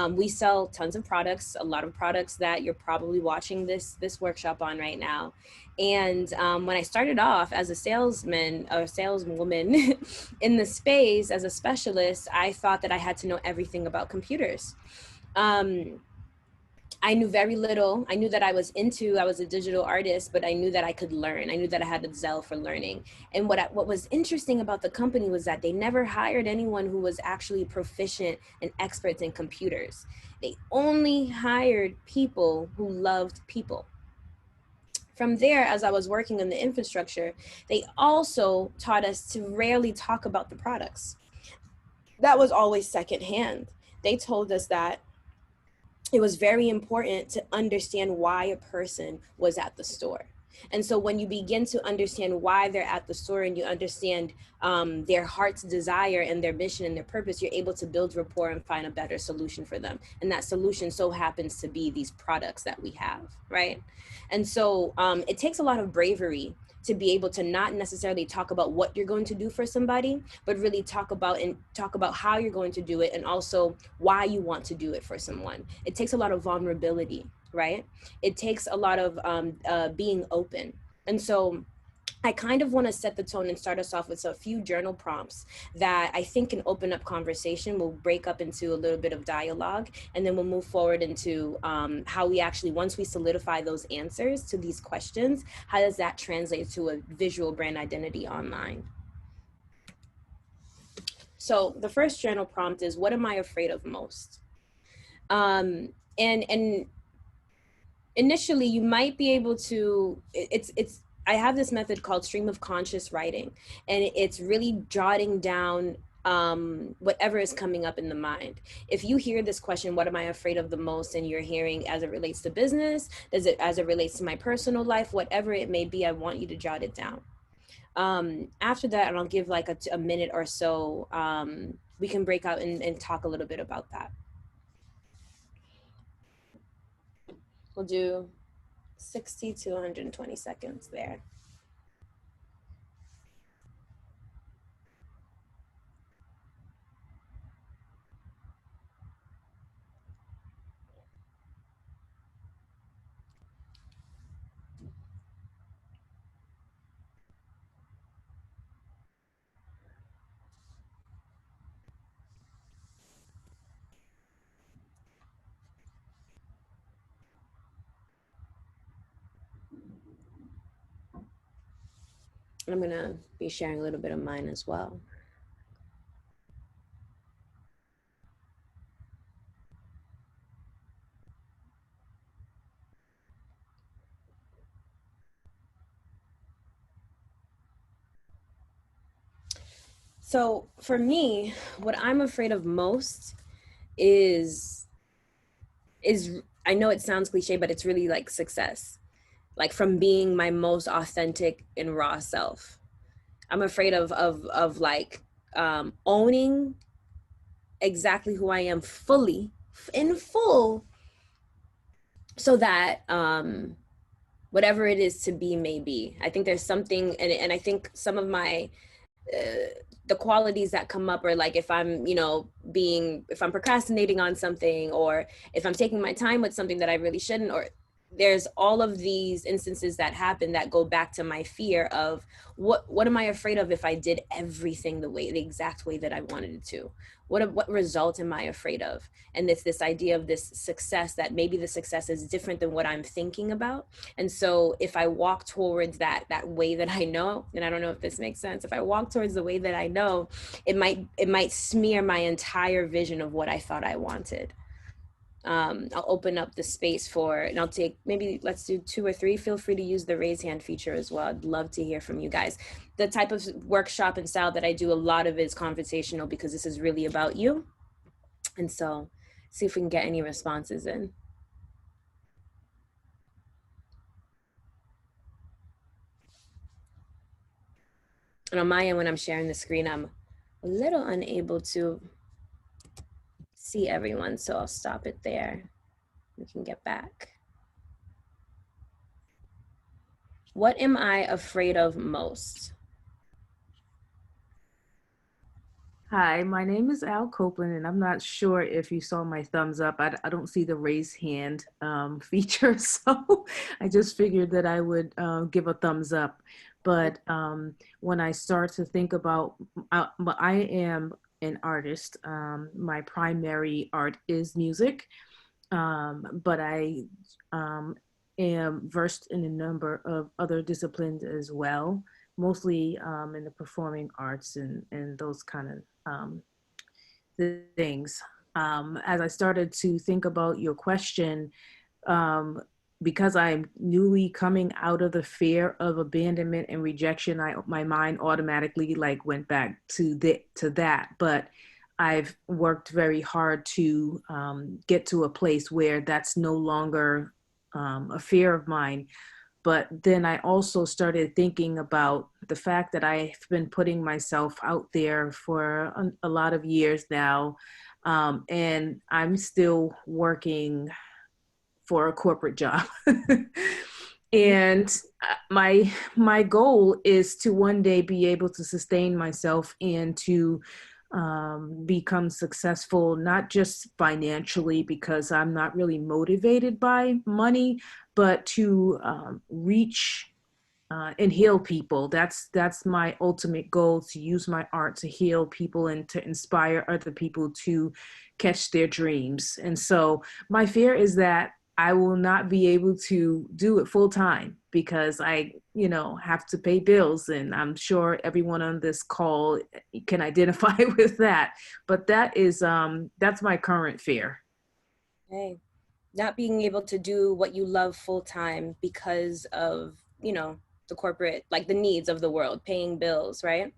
We sell tons of products, a lot of products that you're probably watching this workshop on right now. And when I started off as a salesman or saleswoman in the space as a specialist, I thought that I had to know everything about computers. I knew very little. I knew that I was a digital artist, but I knew that I could learn. I knew that I had a zeal for learning. And what was interesting about the company was that they never hired anyone who was actually proficient and experts in computers. They only hired people who loved people. From there, as I was working on the infrastructure, they also taught us to rarely talk about the products. That was always secondhand. They told us that it was very important to understand why a person was at the store. And so when you begin to understand why they're at the store and you understand their heart's desire and their mission and their purpose, you're able to build rapport and find a better solution for them. And that solution so happens to be these products that we have, right? And so it takes a lot of bravery to be able to not necessarily talk about what you're going to do for somebody, but really talk about how you're going to do it and also why you want to do it for someone. It takes a lot of vulnerability, right? It takes a lot of being open. And so I kind of want to set the tone and start us off with a few journal prompts that I think can open up conversation. We'll break up into a little bit of dialogue, and then we'll move forward into how we actually, once we solidify those answers to these questions, how does that translate to a visual brand identity online? So the first journal prompt is, what am I afraid of most? And initially you might be able to, I have this method called stream of conscious writing, and it's really jotting down whatever is coming up in the mind. If you hear this question, what am I afraid of the most, and you're hearing as it relates to business, as it relates to my personal life, whatever it may be, I want you to jot it down. After that, and I'll give like a minute or so, we can break out and talk a little bit about that. We'll do 60 to 120 seconds there. I'm gonna be sharing a little bit of mine as well. So for me, what I'm afraid of most is I know it sounds cliche, but it's really like success, like from being my most authentic and raw self. I'm afraid of like owning exactly who I am fully, in full, so that whatever it is to be may be. I think there's something, and I think some of my the qualities that come up are like, if I'm, if I'm procrastinating on something, or if I'm taking my time with something that I really shouldn't, or there's all of these instances that happen that go back to my fear of what am I afraid of if I did everything the exact way that I wanted it to? What result am I afraid of? And it's this idea of this success, that maybe the success is different than what I'm thinking about. And so if I walk towards that way that I know, and I don't know if this makes sense, if I walk towards the way that I know, it might smear my entire vision of what I thought I wanted. I'll open up the space for, and I'll take, maybe let's do 2 or 3. Feel free to use the raise hand feature as well. I'd love to hear from you guys. The type of workshop and style that I do, a lot of it is conversational, because this is really about you. And so see if we can get any responses in. And on my end, when I'm sharing the screen, I'm a little unable to see everyone, so I'll stop it there. We can get back. What am I afraid of most? Hi, my name is Al Copeland, and I'm not sure if you saw my thumbs up. I don't see the raise hand feature, so I just figured that I would give a thumbs up. But when I start to think about, I am an artist. My primary art is music, but I am versed in a number of other disciplines as well, mostly in the performing arts and those kind of things. As I started to think about your question, because I'm newly coming out of the fear of abandonment and rejection, my mind automatically like went back to that. But I've worked very hard to get to a place where that's no longer a fear of mine. But then I also started thinking about the fact that I've been putting myself out there for a lot of years now, and I'm still working for a corporate job. And my goal is to one day be able to sustain myself and to become successful, not just financially, because I'm not really motivated by money, but to reach and heal people. That's my ultimate goal, to use my art to heal people and to inspire other people to catch their dreams. And so my fear is that I will not be able to do it full time because I, have to pay bills. And I'm sure everyone on this call can identify with that. But that's my current fear. Okay. Not being able to do what you love full time because of, the corporate, like the needs of the world, paying bills, right?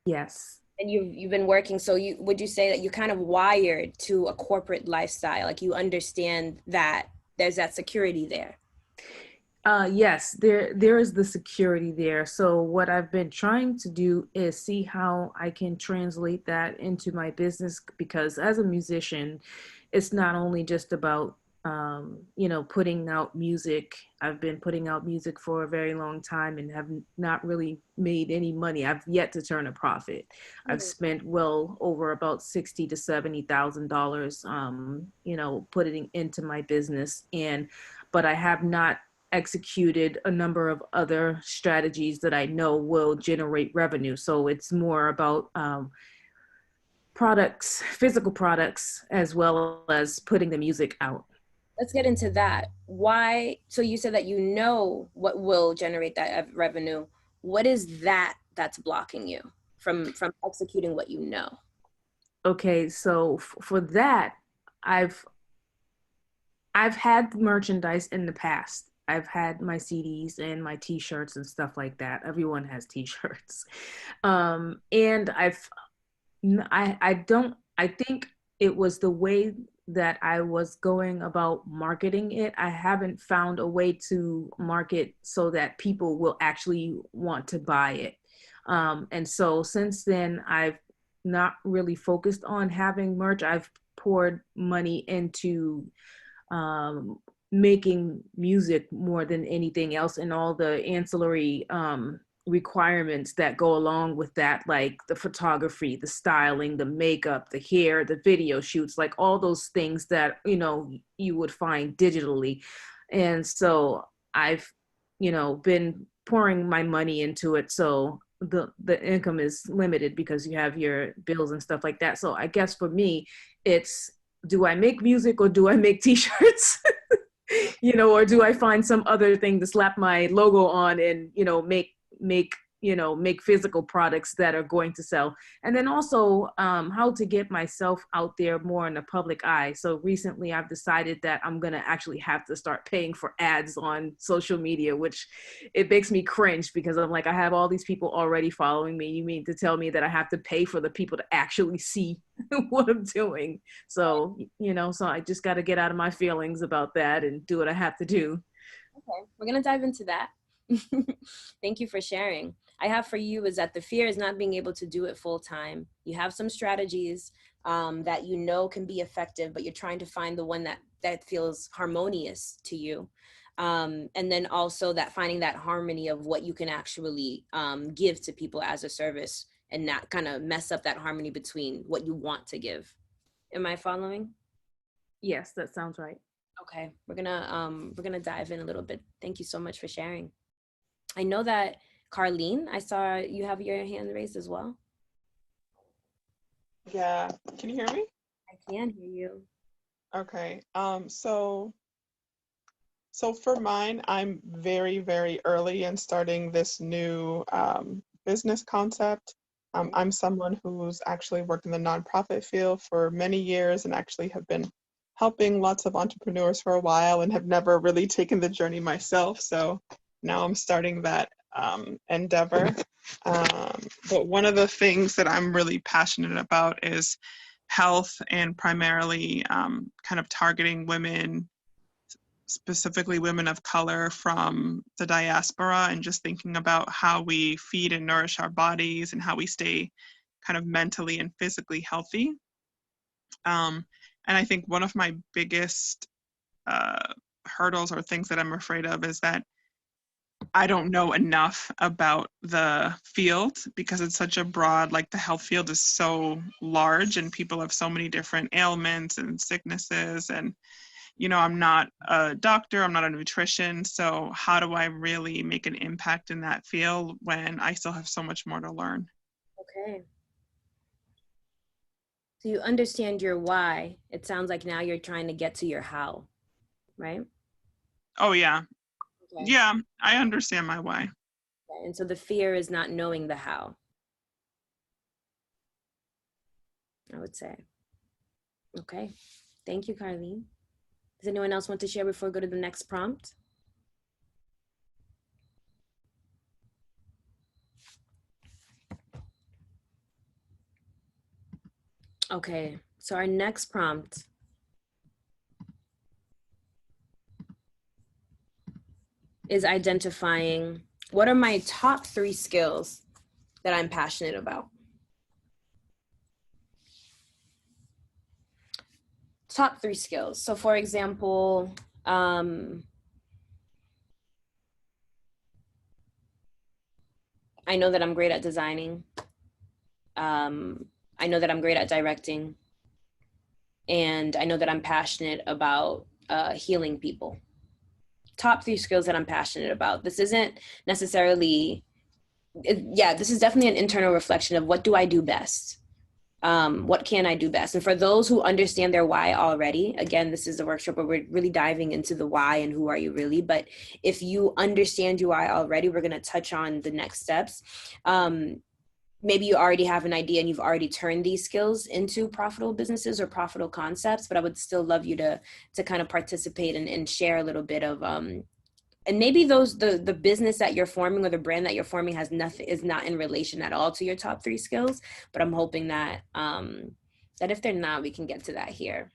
Yes. And you've been working, so would you say that you're kind of wired to a corporate lifestyle? Like you understand that there's that security there? Yes, there is the security there. So what I've been trying to do is see how I can translate that into my business, because as a musician, it's not only just about putting out music. I've been putting out music for a very long time and have not really made any money. I've yet to turn a profit. I've spent well over about $60,000 to $70,000, putting into my business, but I have not executed a number of other strategies that I know will generate revenue. So it's more about products, physical products, as well as putting the music out. Let's get into that. Why? So you said that you know what will generate that revenue. What is that that's blocking you from executing what you know? Okay, so for that, I've had merchandise in the past. I've had my CDs and my T-shirts and stuff like that. Everyone has T-shirts, and I think it was the way that I was going about marketing it. I haven't found a way to market so that people will actually want to buy it. And so since then, I've not really focused on having merch. I've poured money into making music more than anything else, and all the ancillary requirements that go along with that, like the photography, the styling, the makeup, the hair, the video shoots, like all those things that you would find digitally. And so I've been pouring my money into it, so the income is limited because you have your bills and stuff like that. So I guess for me, it's, do I make music or do I make T-shirts? Or do I find some other thing to slap my logo on and make physical products that are going to sell? And then also how to get myself out there more in the public eye. So recently I've decided that I'm gonna actually have to start paying for ads on social media, which it makes me cringe because I'm like, I have all these people already following me. You mean to tell me that I have to pay for the people to actually see what I'm doing? So so I just got to get out of my feelings about that and do what I have to do. Okay, we're gonna dive into that. Thank you for sharing. I have for you is that the fear is not being able to do it full time. You have some strategies that can be effective, but you're trying to find the one that feels harmonious to you. And then also that finding that harmony of what you can actually give to people as a service, and not kind of mess up that harmony between what you want to give. Am I following? Yes, that sounds right. Okay, we're gonna dive in a little bit. Thank you so much for sharing. I know that Carlene, I saw you have your hand raised as well. Yeah, can you hear me? I can hear you. Okay, so for mine, I'm very, very early in starting this new business concept. I'm someone who's actually worked in the nonprofit field for many years and actually have been helping lots of entrepreneurs for a while and have never really taken the journey myself. So now I'm starting that endeavor. But one of the things that I'm really passionate about is health, and primarily kind of targeting women, specifically women of color from the diaspora, and just thinking about how we feed and nourish our bodies and how we stay kind of mentally and physically healthy. And I think one of my biggest hurdles or things that I'm afraid of is that I don't know enough about the field, because it's such a broad, like the health field is so large and people have so many different ailments and sicknesses, and I'm not a doctor, I'm not a nutrition, so how do I really make an impact in that field when I still have so much more to learn? Okay. So you understand your why. It sounds like now you're trying to get to your how, right? Oh yeah. Okay. Yeah, I understand my why. And so the fear is not knowing the how, I would say. Okay. Thank you, Carlene. Does anyone else want to share before we go to the next prompt? Okay, so our next prompt is identifying what are my top 3 skills that I'm passionate about. Top 3 skills. So for example, I know that I'm great at designing. I know that I'm great at directing. And I know that I'm passionate about healing people. Top 3 skills that I'm passionate about. This isn't necessarily, this is definitely an internal reflection of what do I do best? What can I do best? And for those who understand their why already, again, this is a workshop where we're really diving into the why and who are you really. But if you understand your why already, we're going to touch on the next steps. Maybe you already have an idea and you've already turned these skills into profitable businesses or profitable concepts, but I would still love you to kind of participate and share a little bit of, and maybe the business that you're forming or the brand that you're forming is not in relation at all to your top 3 skills, but I'm hoping that, that if they're not, we can get to that here.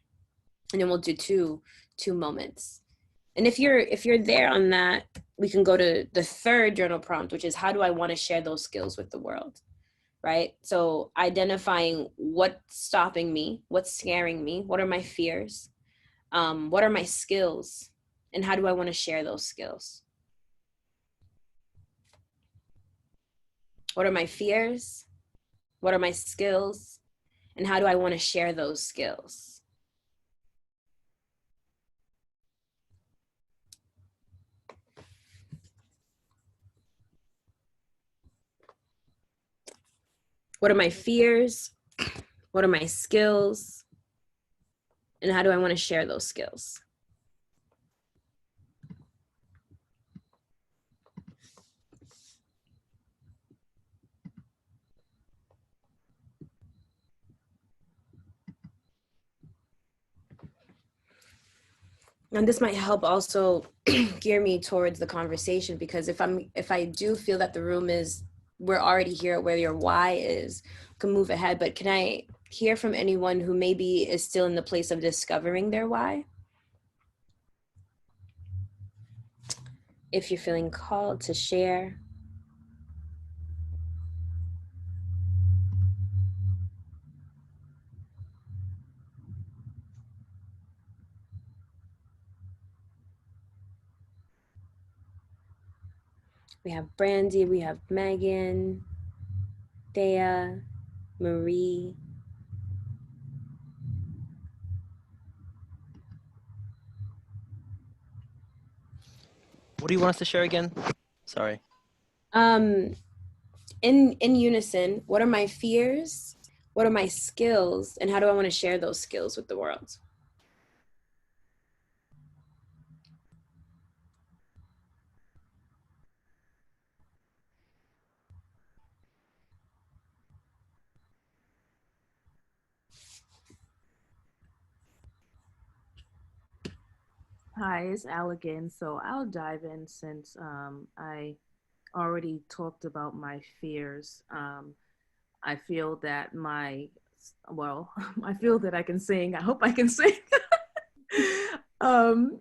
And then we'll do two moments. And if you're there on that, we can go to the third journal prompt, which is how do I want to share those skills with the world? Right? So identifying what's stopping me, what's scaring me, what are my fears, what are my skills, and how do I want to share those skills? What are my fears? What are my skills? And how do I want to share those skills? What are my fears? What are my skills? And how do I want to share those skills? And this might help also gear me towards the conversation, because if I do feel that the room is, we're already here where your why is, can move ahead. But can I hear from anyone who maybe is still in the place of discovering their why? If you're feeling called to share. We have Brandy, we have Megan, Thea, Marie. What do you want us to share again? Sorry. In unison, what are my fears? What are my skills? And how do I want to share those skills with the world? Hi, it's Al again. So I'll dive in since I already talked about my fears. I feel that I feel that I can sing. I hope I can sing. um,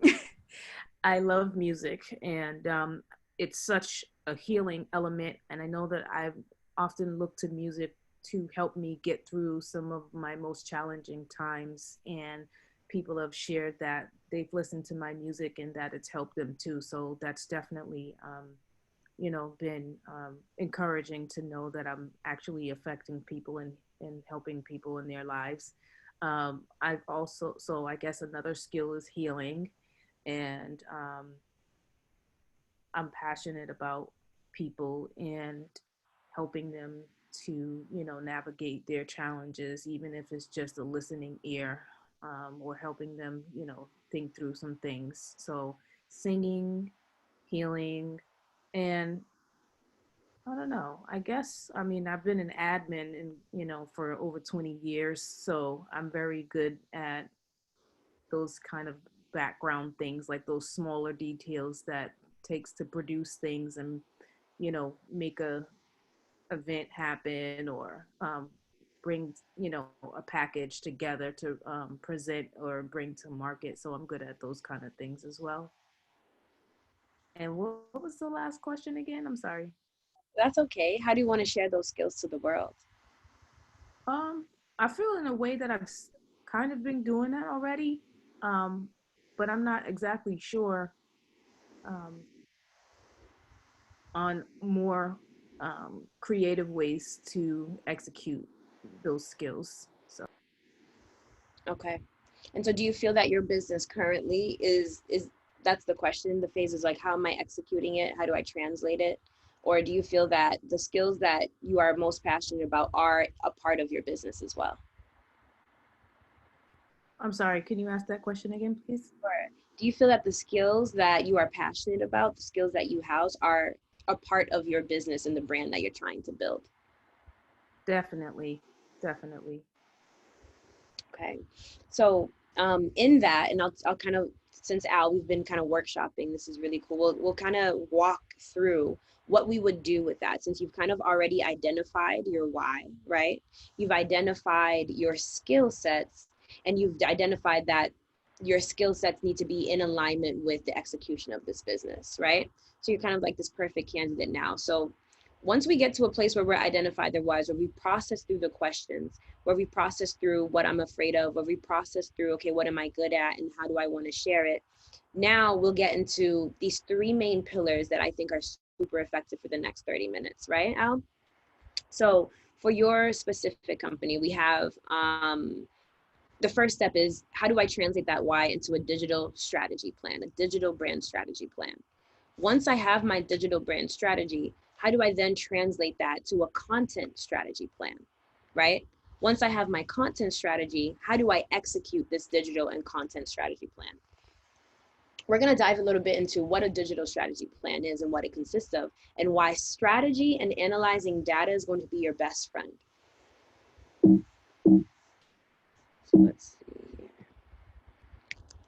I love music, and it's such a healing element. And I know that I've often looked to music to help me get through some of my most challenging times. And people have shared that they've listened to my music and that it's helped them too. So that's definitely, been encouraging to know that I'm actually affecting people and helping people in their lives. I've also, so I guess another skill is healing. And I'm passionate about people and helping them to, navigate their challenges, even if it's just a listening ear, or helping them, think through some things. So singing, healing, and I don't know. I guess, I mean, I've been an admin for over 20 years, so I'm very good at those kind of background things, like those smaller details that takes to produce things and, make a event happen, or bring, a package together to present or bring to market. So I'm good at those kind of things as well. And what was the last question again? I'm sorry. That's okay. How do you want to share those skills to the world? Um, I feel in a way that kind of been doing that already, um, but I'm not exactly sure um, on more creative ways to execute those skills. So Okay. And so do you feel that your business currently is that's the question. The phase is like, how am I executing it? How do I translate it? Or do you feel that the skills that you are most passionate about are a part of your business as well? I'm sorry, can you ask that question again, please? Or do you feel that the skills that you are passionate about, the skills that you house, are a part of your business and the brand that you're trying to build? Definitely, definitely. Okay. So in that, and I'll kind of, since Al, we've been kind of workshopping, this is really cool. We'll kind of walk through what we would do with that, since you've kind of already identified your why, right? You've identified your skill sets, and you've identified that your skill sets need to be in alignment with the execution of this business, right? So you're kind of like this perfect candidate now. So once we get to a place where we're identified their whys, where we process through the questions, where we process through what I'm afraid of, where we process through, okay, what am I good at and how do I want to share it? Now we'll get into these three main pillars that I think are super effective for the next 30 minutes, right, Al? So for your specific company, we have the first step is, how do I translate that why into a digital strategy plan, a digital brand strategy plan? Once I have my digital brand strategy, how do I then translate that to a content strategy plan, right? Once I have my content strategy, how do I execute this digital and content strategy plan? We're going to dive a little bit into what a digital strategy plan is and what it consists of, and why strategy and analyzing data is going to be your best friend. So let's see here.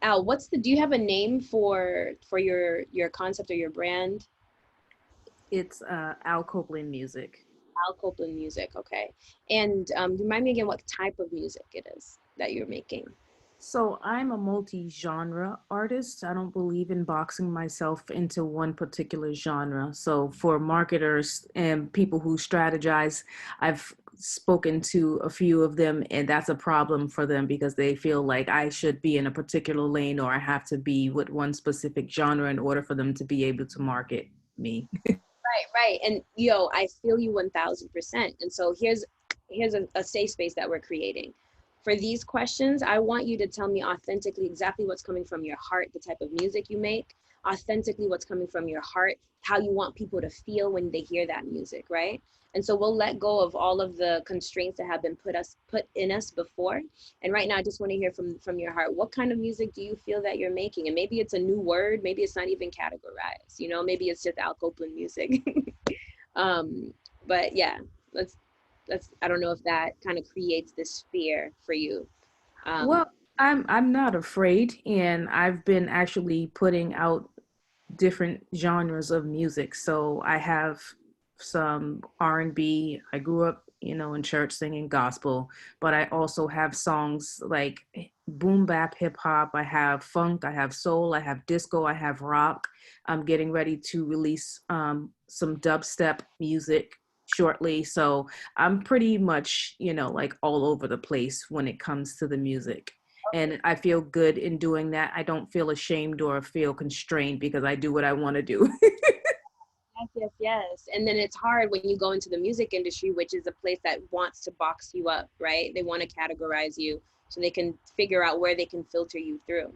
Al, do you have a name for your concept or your brand? It's Al Copeland Music. Al Copeland Music, okay. And remind me again what type of music it is that you're making. So I'm a multi-genre artist. I don't believe in boxing myself into one particular genre. So for marketers and people who strategize, I've spoken to a few of them, and that's a problem for them because they feel like I should be in a particular lane, or I have to be with one specific genre in order for them to be able to market me. Right. And I feel you 1000%. And so here's a safe space that we're creating. For these questions, I want you to tell me authentically exactly what's coming from your heart, the type of music you make, authentically what's coming from your heart, how you want people to feel when they hear that music, right? And so we'll let go of all of the constraints that have been put in us before. And right now, I just want to hear from your heart, what kind of music do you feel that you're making? And maybe it's a new word, maybe it's not even categorized, maybe it's just Al Copeland music. But yeah, let's I don't know if that kind of creates this fear for you. Well, I'm not afraid, and I've been actually putting out different genres of music. So I have some R&B. I grew up, in church singing gospel, but I also have songs like boom bap hip hop. I have funk, I have soul, I have disco, I have rock. I'm getting ready to release some dubstep music shortly. So I'm pretty much, like all over the place when it comes to the music. And I feel good in doing that. I don't feel ashamed or feel constrained because I do what I want to do. Yes. And then it's hard when you go into the music industry, which is a place that wants to box you up, right? They want to categorize you. so they can figure out where they can filter you through.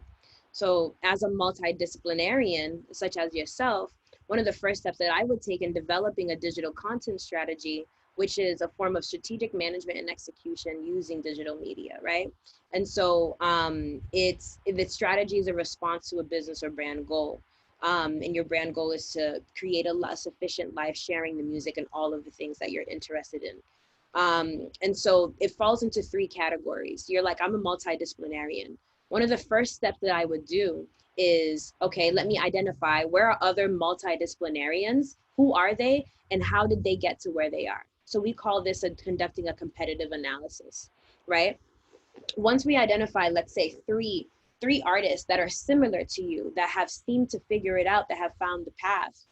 So as a multidisciplinarian, such as yourself, one of the first steps that I would take in developing a digital content strategy, which is a form of strategic management and execution using digital media, right? And so the strategy is a response to a business or brand goal. And your brand goal is to create a sufficient life, sharing the music and all of the things that you're interested in. And so it falls into three categories. You're like, I'm a multidisciplinarian. One of the first steps that I would do is, okay, let me identify where are other multidisciplinarians, who are they, and how did they get to where they are? So we call this conducting a competitive analysis, right? Once we identify, let's say three artists that are similar to you, that have seemed to figure it out, that have found the path,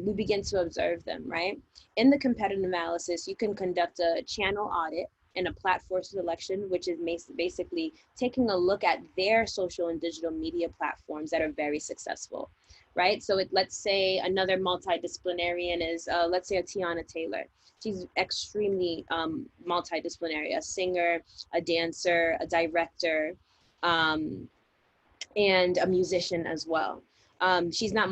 we begin to observe them, right? In the competitive analysis, you can conduct a channel audit and a platform selection, which is basically taking a look at their social and digital media platforms that are very successful, right? So let's say another multidisciplinarian is, let's say a Tiana Taylor. She's extremely multidisciplinary, a singer, a dancer, a director, and a musician as well. She's not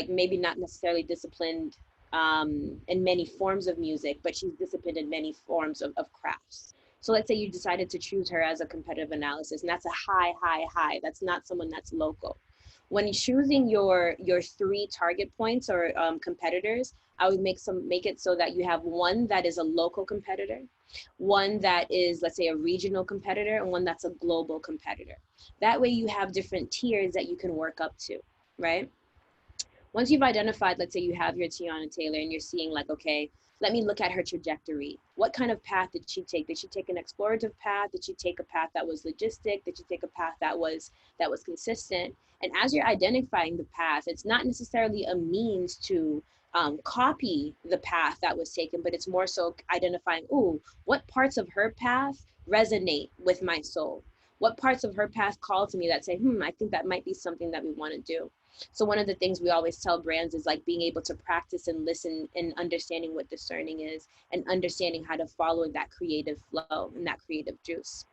maybe not necessarily disciplined in many forms of music, but she's disciplined in many forms of crafts. So let's say you decided to choose her as a competitive analysis, and that's a high. That's not someone that's local. When choosing your three target points or competitors, I would make it so that you have one that is a local competitor, one that is, let's say, a regional competitor, and one that's a global competitor. That way you have different tiers that you can work up to, right? Once you've identified, let's say you have your Tiana Taylor and you're seeing like, okay, let me look at her trajectory. What kind of path did she take? Did she take an explorative path? Did she take a path that was logistic? Did she take a path that was consistent? And as you're identifying the path, it's not necessarily a means to copy the path that was taken, but it's more so identifying, ooh, what parts of her path resonate with my soul? What parts of her path call to me that say, I think that might be something that we want to do. So one of the things we always tell brands is like being able to practice and listen and understanding what discerning is and understanding how to follow that creative flow and that creative juice.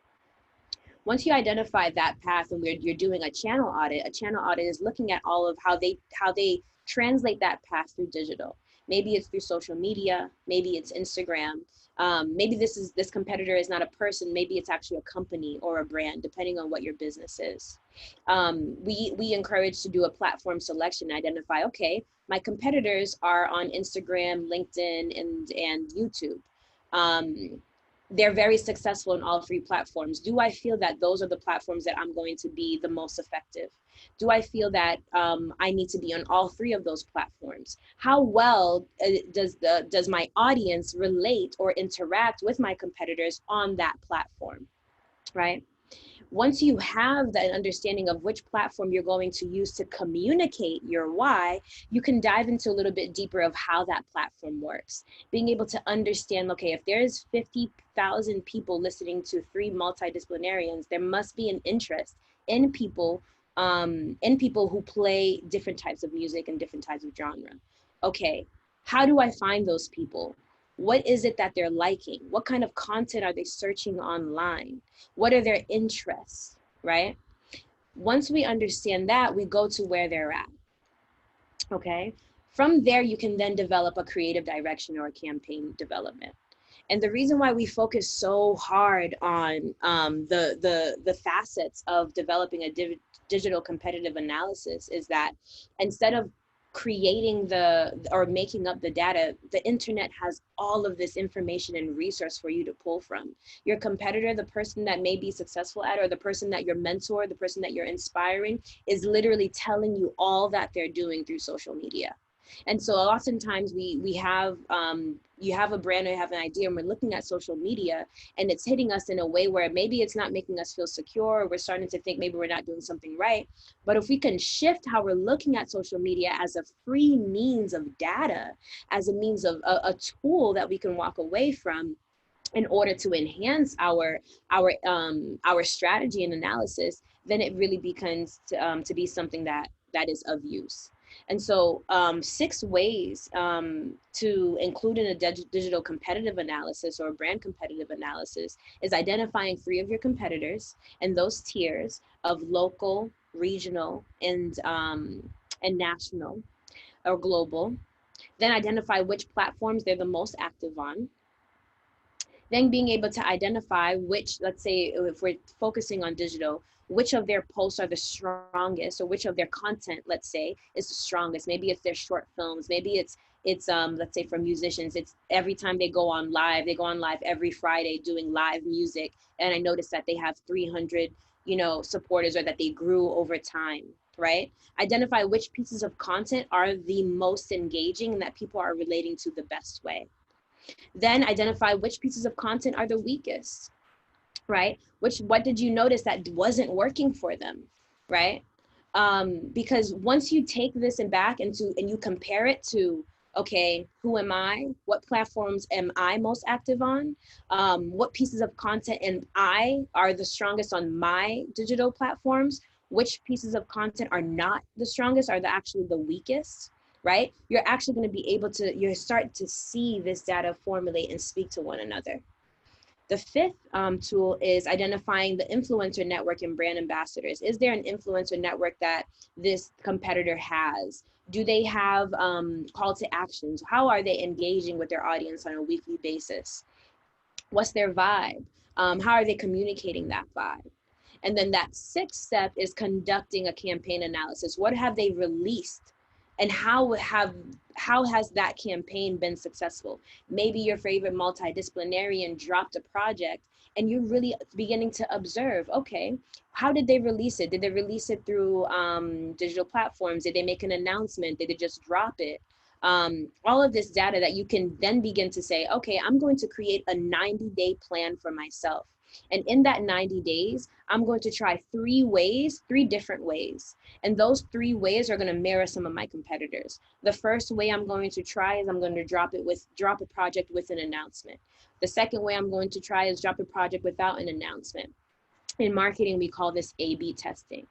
Once you identify that path and you're doing a channel audit is looking at all of how they translate that path through digital. Maybe it's through social media, maybe it's Instagram, maybe this competitor is not a person, maybe it's actually a company or a brand, depending on what your business is. We encourage to do a platform selection, identify, okay, my competitors are on Instagram, LinkedIn, and YouTube. They're very successful in all three platforms. Do I feel that those are the platforms that I'm going to be the most effective? Do I feel that I need to be on all three of those platforms? How well does my audience relate or interact with my competitors on that platform, right? Once you have that understanding of which platform you're going to use to communicate your why, you can dive into a little bit deeper of how that platform works. Being able to understand, okay, if there's 50,000 people listening to three multidisciplinarians, there must be an interest in people who play different types of music and different types of genre. Okay, how do I find those people? What is it that they're liking? What kind of content are they searching online? What are their interests, right? Once we understand that, we go to where they're at, okay? From there, you can then develop a creative direction or a campaign development. And the reason why we focus so hard on the facets of developing a digital competitive analysis is that instead of creating or making up the data, the internet has all of this information and resource for you to pull from. Your competitor, the person that may be successful at, or the person that your mentor, the person that you're inspiring, is literally telling you all that they're doing through social media. And so oftentimes we have, you have a brand or you have an idea and we're looking at social media and it's hitting us in a way where maybe it's not making us feel secure, or we're starting to think maybe we're not doing something right. But if we can shift how we're looking at social media as a free means of data, as a means of a tool that we can walk away from in order to enhance our strategy and analysis, then it really becomes to be something that is of use. And so 6 ways to include in a digital competitive analysis or brand competitive analysis is identifying 3 of your competitors and those tiers of local, regional, and national or global. Then identify which platforms they're the most active on. Then being able to identify which, let's say if we're focusing on digital, which of their posts are the strongest, or which of their content, let's say, is the strongest. Maybe it's their short films, maybe it's let's say for musicians, it's every time they go on live every Friday doing live music. And I noticed that they have 300, supporters, or that they grew over time, right? Identify which pieces of content are the most engaging and that people are relating to the best way. Then identify which pieces of content are the weakest, right? What did you notice that wasn't working for them, right? Because once you take this and you compare it to, okay, who am I? What platforms am I most active on? What pieces of content and I are the strongest on my digital platforms? Which pieces of content are not the strongest, are actually the weakest, right? You're actually going to be able to, you're starting to see this data formulate and speak to one another. The 5th tool is identifying the influencer network and brand ambassadors. Is there an influencer network that this competitor has? Do they have call to actions? How are they engaging with their audience on a weekly basis? What's their vibe? How are they communicating that vibe? And then that 6th step is conducting a campaign analysis. What have they released? And how has that campaign been successful? Maybe your favorite multidisciplinarian dropped a project and you're really beginning to observe, okay, how did they release it? Did they release it through digital platforms? Did they make an announcement? Did they just drop it? All of this data that you can then begin to say, okay, I'm going to create a 90-day plan for myself. And in that 90 days, I'm going to try 3 different ways. And those 3 ways are going to mirror some of my competitors. The first way I'm going to try is I'm going to drop a project with an announcement. The second way I'm going to try is drop a project without an announcement. In marketing, we call this A/B testing.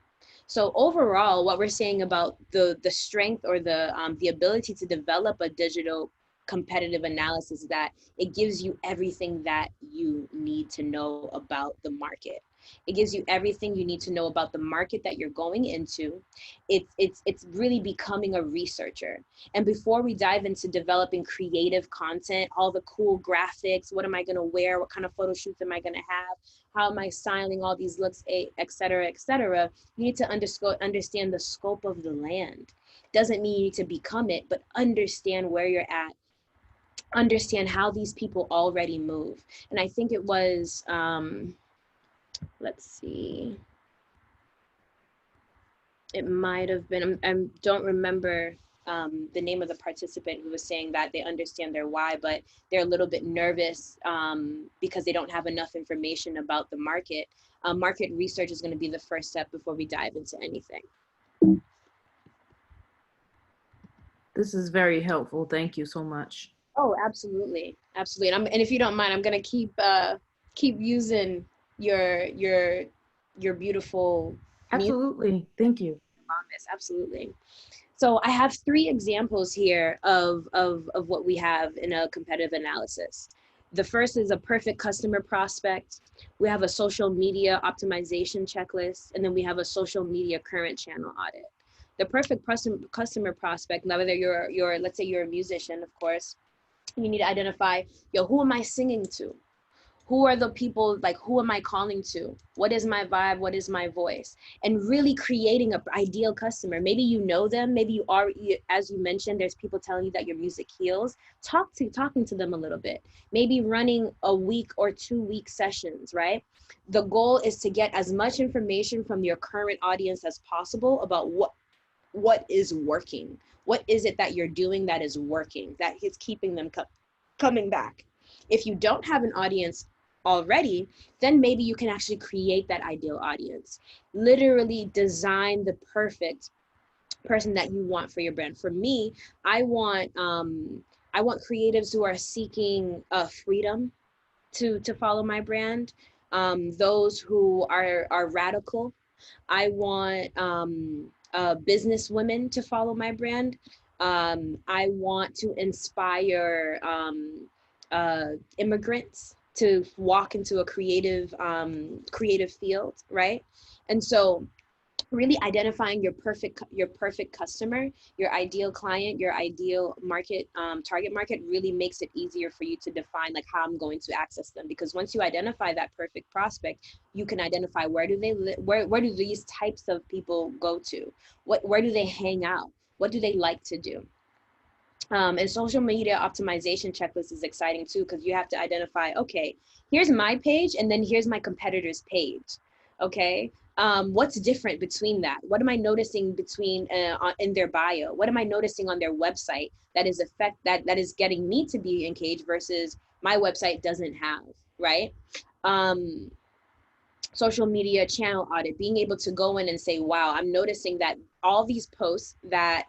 So overall, what we're saying about the strength or the ability to develop a digital competitive analysis is that it gives you everything that you need to know about the market. It gives you everything you need to know about the market that you're going into. It's really becoming a researcher. And before we dive into developing creative content, all the cool graphics, what am I going to wear? What kind of photo shoots am I going to have? How am I styling all these looks, et cetera, you need to understand the scope of the land. Doesn't mean you need to become it, but understand where you're at. Understand how these people already move. And I think it was, let's see, it might have been, I don't remember the name of the participant who was saying that they understand their why, but they're a little bit nervous because they don't have enough information about the market. Market research is going to be the first step before we dive into anything. This is very helpful. Thank you so much. Oh, absolutely, absolutely. And if you don't mind, I'm gonna keep using your beautiful. Absolutely, thank you. Absolutely. So I have 3 examples here of what we have in a competitive analysis. The first is a perfect customer prospect. We have a social media optimization checklist, and then we have a social media current channel audit. The perfect customer prospect, now whether you're let's say you're a musician, of course, you need to identify, who am I singing to? Who are the people, like, who am I calling to? What is my vibe? What is my voice? And really creating an ideal customer. Maybe you know them, maybe you are, as you mentioned, there's people telling you that your music heals. Talking to them a little bit. Maybe running a week or 2-week sessions, right? The goal is to get as much information from your current audience as possible about what is working. What is it that you're doing that is working, that is keeping them coming back? If you don't have an audience already, then maybe you can actually create that ideal audience. Literally design the perfect person that you want for your brand. For me, I want creatives who are seeking freedom to follow my brand. Those who are radical. I want business women to follow my brand. I want to inspire immigrants to walk into a creative field, right? And so really identifying your perfect customer, your ideal client, your ideal market, target market, really makes it easier for you to define like how I'm going to access them. Because once you identify that perfect prospect, you can identify where do they live, where do these types of people go to, where do they hang out, what do they like to do. And social media optimization checklist is exciting too, because you have to identify, okay, here's my page and then here's my competitor's page. Okay, what's different between that? What am I noticing between in their bio? What am I noticing on their website that is that is getting me to be engaged versus my website doesn't have, right? Social media channel audit, being able to go in and say, wow, I'm noticing that all these posts that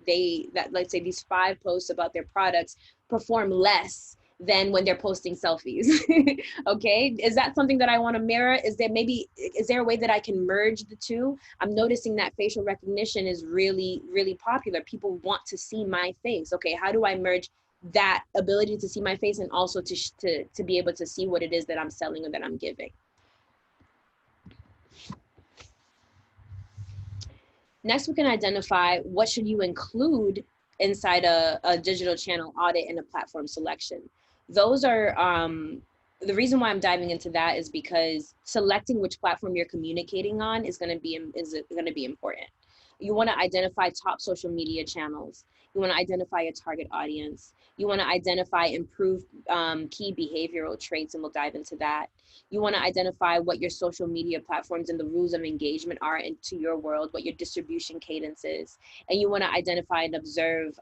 let's say these 5 posts about their products perform less than when they're posting selfies. Okay, is that something that I want to mirror? Is there a way that I can merge the two? I'm noticing that facial recognition is really, really popular. People want to see my face. Okay, how do I merge that ability to see my face and also to be able to see what it is that I'm selling or that I'm giving? Next, we can identify what should you include inside a digital channel audit and a platform selection. Those are, the reason why I'm diving into that is because selecting which platform you're communicating on is gonna be important. You wanna identify top social media channels. You wanna identify a target audience. You wanna identify improved key behavioral traits, and we'll dive into that. You want to identify what your social media platforms and the rules of engagement are into your world, what your distribution cadence is. And you want to identify and observe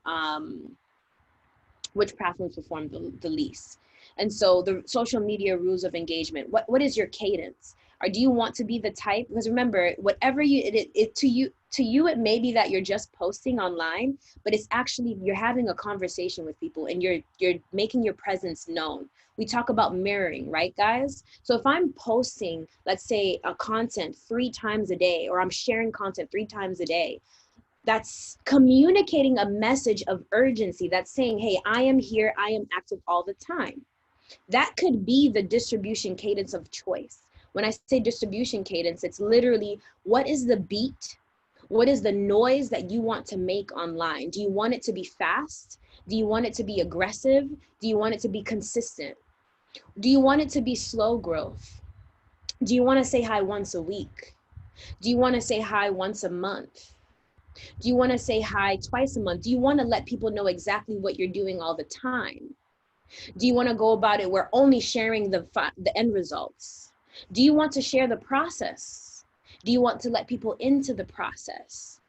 which platforms perform the least. And so the social media rules of engagement, what is your cadence? Or do you want to be the type? Because remember, whatever to you, it may be that you're just posting online, but it's actually, you're having a conversation with people and you're making your presence known. We talk about mirroring, right, guys? So if I'm posting, let's say, a content 3 times a day, or I'm sharing content 3 times a day, that's communicating a message of urgency. That's saying, hey, I am here, I am active all the time. That could be the distribution cadence of choice. When I say distribution cadence, it's literally, what is the beat? What is the noise that you want to make online? Do you want it to be fast? Do you want it to be aggressive? Do you want it to be consistent? Do you want it to be slow growth? Do you want to say hi once a week? Do you want to say hi once a month? Do you want to say hi twice a month? Do you want to let people know exactly what you're doing all the time? Do you want to go about it where only sharing the end results? Do you want to share the process? Do you want to let people into the process?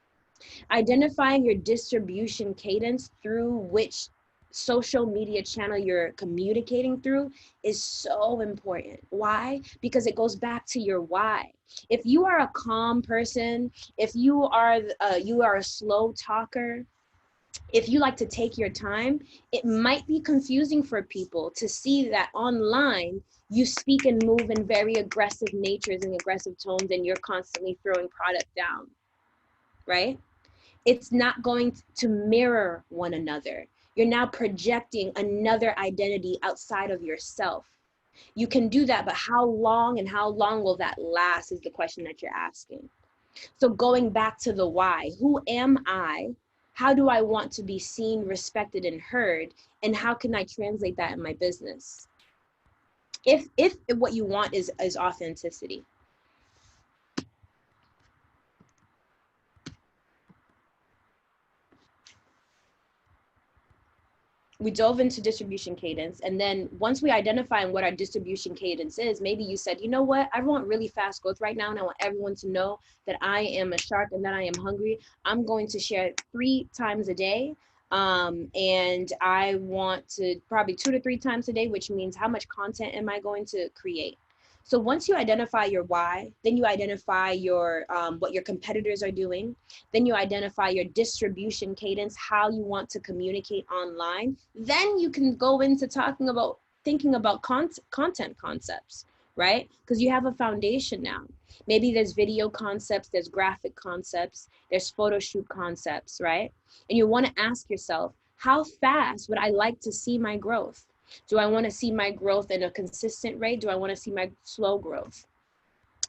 Identifying your distribution cadence through which social media channel you're communicating through is so important. Why? Because it goes back to your why. If you are a calm person, if you are a slow talker, if you like to take your time, it might be confusing for people to see that online you speak and move in very aggressive natures and aggressive tones, and you're constantly throwing product down, right? It's not going to mirror one another. You're now projecting another identity outside of yourself. You can do that, but how long will that last is the question that you're asking. So going back to the why, who am I? How do I want to be seen, respected, and heard? And how can I translate that in my business? If what you want is authenticity. We dove into distribution cadence, and then once we identify what our distribution cadence is, maybe you said, you know what, I want really fast growth right now, and I want everyone to know that I am a shark and that I am hungry. I'm going to share 3 times a day, and I want to probably 2 to 3 times a day, which means how much content am I going to create? So once you identify your why, then you identify your what your competitors are doing, then you identify your distribution cadence, how you want to communicate online. Then you can go into thinking about content concepts, right? Because you have a foundation now. Maybe there's video concepts, there's graphic concepts, there's photo shoot concepts, right? And you want to ask yourself, how fast would I like to see my growth? Do I want to see my growth in a consistent rate? Do I want to see my slow growth?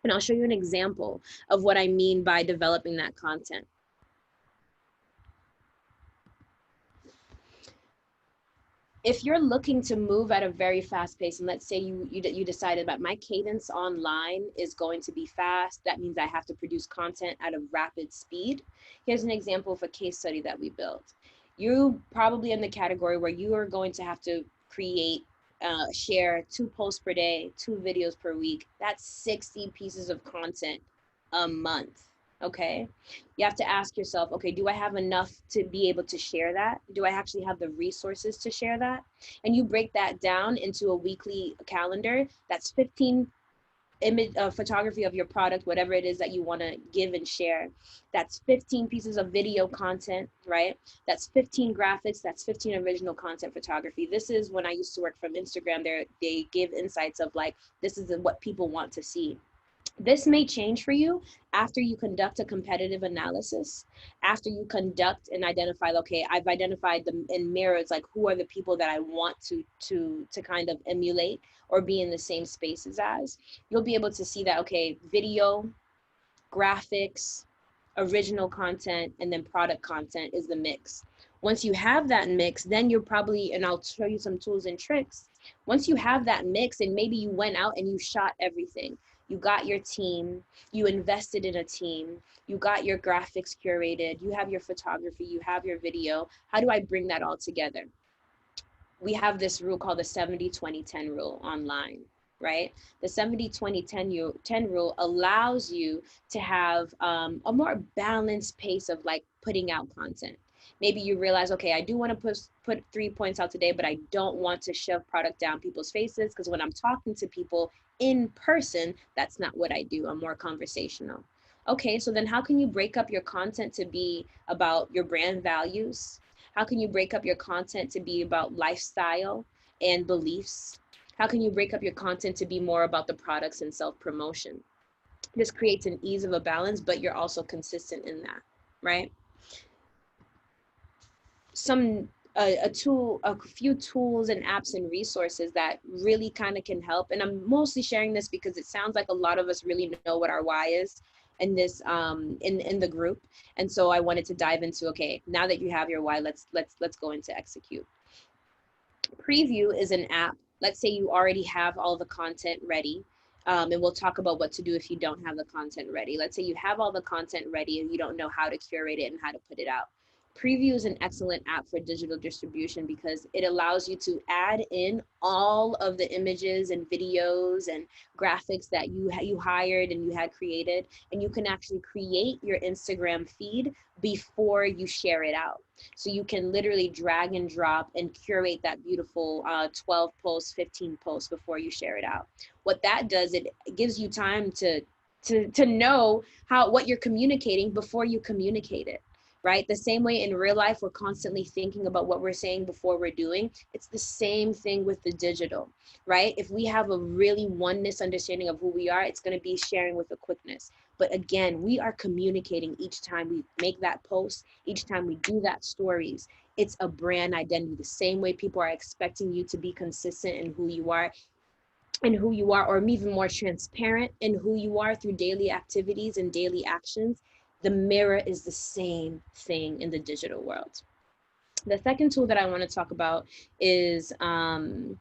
And I'll show you an example of what I mean by developing that content. If you're looking to move at a very fast pace, and let's say you decided that my cadence online is going to be fast, that means I have to produce content at a rapid speed. Here's an example of a case study that we built. You probably in the category where you are going to have to create, share 2 posts per day, 2 videos per week. That's 60 pieces of content a month. Okay, you have to ask yourself, okay, do I have enough to be able to share that? Do I actually have the resources to share that? And you break that down into a weekly calendar. That's 15 image photography of your product, whatever it is that you want to give and share. That's 15 pieces of video content, right? That's 15 graphics. That's 15 original content photography. This is when I used to work from Instagram. They give insights of like, this is what people want to see. This may change for you after you conduct a competitive analysis, after you conduct and identify, okay, I've identified them in mirrors, like who are the people that I want to kind of emulate or be in the same spaces as. You'll be able to see that, okay, video, graphics, original content, and then product content is the mix. Once you have that mix, then you're probably, and I'll show you some tools and tricks. Once you have that mix and maybe you went out and you shot everything, you got your team, you invested in a team, you got your graphics curated, you have your photography, you have your video. How do I bring that all together? We have this rule called the 70-20-10 rule online, right? The 70-20-10 rule allows you to have a more balanced pace of like putting out content. Maybe you realize, okay, I do want to put 3 points out today, but I don't want to shove product down people's faces because when I'm talking to people in person, that's not what I do. I'm more conversational. Okay, so then how can you break up your content to be about your brand values? How can you break up your content to be about lifestyle and beliefs? How can you break up your content to be more about the products and self-promotion? This creates an ease of a balance, but you're also consistent in that, right? A few tools and apps and resources that really kind of can help. And I'm mostly sharing this because it sounds like a lot of us really know what our why is in this in the group. And so I wanted to dive into, okay, now that you have your why, let's go into execute. Preview is an app. Let's say you already have all the content ready. And we'll talk about what to do if you don't have the content ready. Let's say you have all the content ready and you don't know how to curate it and how to put it out. Preview is an excellent app for digital distribution because it allows you to add in all of the images and videos and graphics that you hired and you had created, and you can actually create your Instagram feed before you share it out. So you can literally drag and drop and curate that beautiful 12 posts, 15 posts before you share it out. What that does, it gives you time to know what you're communicating before you communicate it. Right? The same way in real life, we're constantly thinking about what we're saying before we're doing. It's the same thing with the digital, right? If we have a really oneness understanding of who we are, it's going to be sharing with a quickness. But again, we are communicating each time we make that post, each time we do that stories. It's a brand identity. The same way people are expecting you to be consistent in who you are, or even more transparent in who you are through daily activities and daily actions. The mirror is the same thing in the digital world. The second tool that I want to talk about is the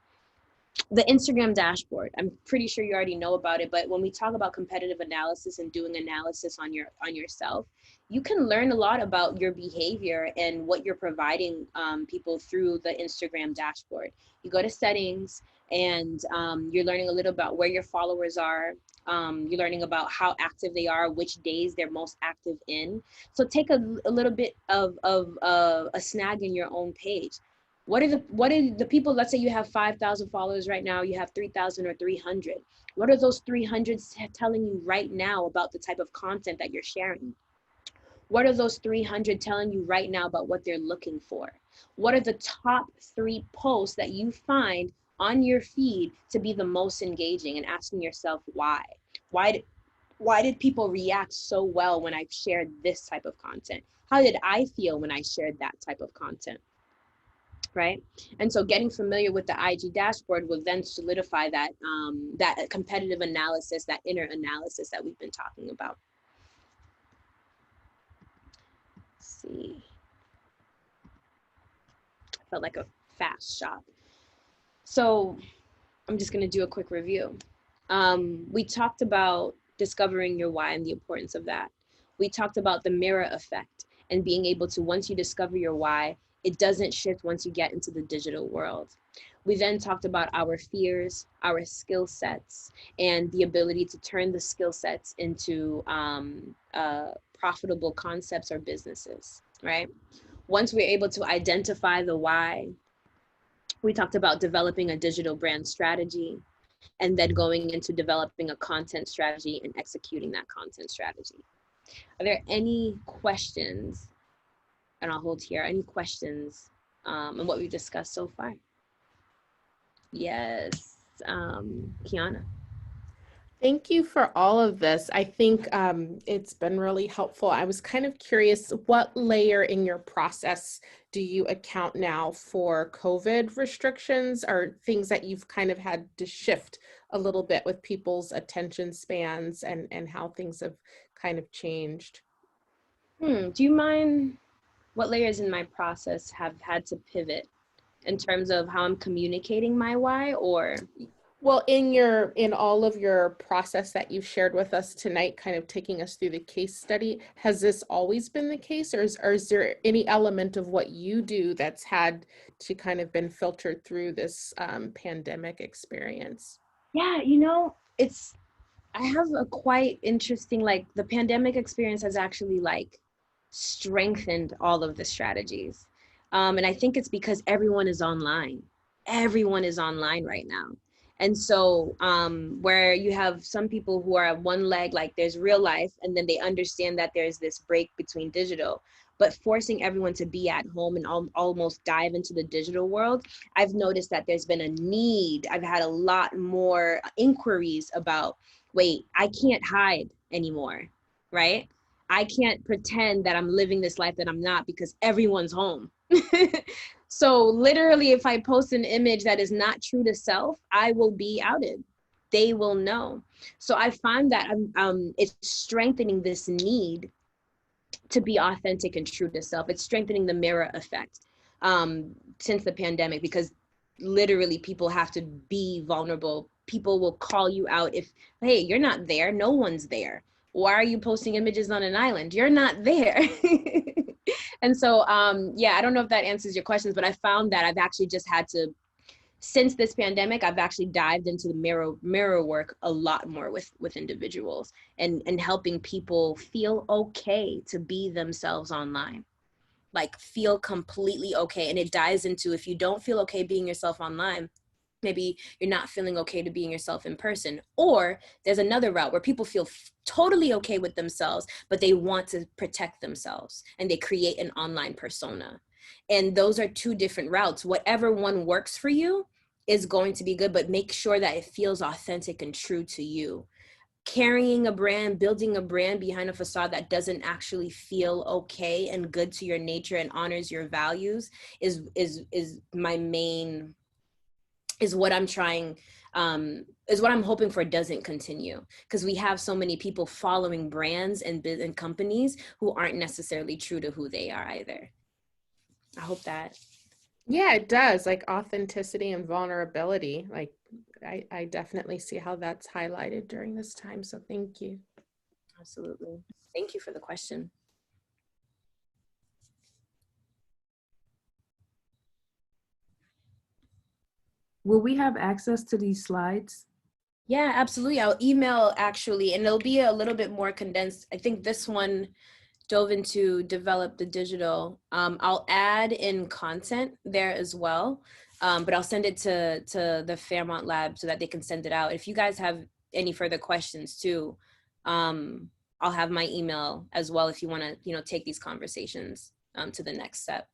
Instagram dashboard. I'm pretty sure you already know about it, but when we talk about competitive analysis and doing analysis on yourself, you can learn a lot about your behavior and what you're providing people through the Instagram dashboard. You go to settings and you're learning a little about where your followers are. You're learning about how active they are, which days they're most active in. So take a little bit of a snag in your own page. What are the people, let's say you have 5,000 followers right now, you have 3,000 or 300. What are those 300 telling you right now about the type of content that you're sharing? What are those 300 telling you right now about what they're looking for? What are the top 3 posts that you find on your feed to be the most engaging, and asking yourself why. Why did people react so well when I shared this type of content? How did I feel when I shared that type of content? Right? And so getting familiar with the IG dashboard will then solidify that that competitive analysis, that inner analysis that we've been talking about. Let's see. I felt like a fast shot. So I'm just going to do a quick review. We talked about discovering your why and the importance of that. We talked about the mirror effect and being able to, once you discover your why, it doesn't shift once you get into the digital world. We then talked about our fears, our skill sets, and the ability to turn the skill sets into profitable concepts or businesses, right? Once we're able to identify the why, we talked about developing a digital brand strategy, and then going into developing a content strategy and executing that content strategy. Are there any questions? And I'll hold here, any questions on what we've discussed so far? Yes, Kiana. Thank you for all of this. I think it's been really helpful. I was kind of curious, what layer in your process do you account now for COVID restrictions, or things that you've kind of had to shift a little bit with people's attention spans and how things have kind of changed? Do you mind, what layers in my process have had to pivot in terms of how I'm communicating my why, or? Well, in all of your process that you've shared with us tonight, kind of taking us through the case study, has this always been the case, or is there any element of what you do that's had to kind of been filtered through this pandemic experience? Yeah, I have a quite interesting, like, the pandemic experience has actually like strengthened all of the strategies. And I think it's because everyone is online. Everyone is online right now. And so where you have some people who are at one leg, like there's real life, and then they understand that there's this break between digital, but forcing everyone to be at home and almost dive into the digital world, I've noticed that there's been a need. I've had a lot more inquiries about, wait, I can't hide anymore, right? I can't pretend that I'm living this life that I'm not, because everyone's home. So literally, if I post an image that is not true to self, I will be outed. They will know. So I find that it's strengthening this need to be authentic and true to self. It's strengthening the mirror effect since the pandemic, because literally people have to be vulnerable. People will call you out if, hey, you're not there. No one's there. Why are you posting images on an island? You're not there. And so, yeah, I don't know if that answers your questions, but I found that I've actually just had to, since this pandemic, I've actually dived into the mirror work a lot more with individuals, and helping people feel okay to be themselves online, like feel completely okay. And it dives into, if you don't feel okay being yourself online, maybe you're not feeling okay to being yourself in person. Or there's another route where people feel totally okay with themselves, but they want to protect themselves, and they create an online persona. And those are two different routes. Whatever one works for you is going to be good, but make sure that it feels authentic and true to you. Carrying a brand, building a brand behind a facade that doesn't actually feel okay and good to your nature and honors your values is my main, is what I'm trying, is what I'm hoping for doesn't continue, because we have so many people following brands and companies who aren't necessarily true to who they are either. I hope that. Yeah, it does. Like authenticity and vulnerability. Like I definitely see how that's highlighted during this time. So thank you. Absolutely. Thank you for the question. Will we have access to these slides? Yeah, absolutely. I'll email, actually, and it'll be a little bit more condensed. I think this one dove into develop the digital. I'll add in content there as well, but I'll send it to the Fairmont Lab so that they can send it out. If you guys have any further questions too, I'll have my email as well if you want to, take these conversations to the next step.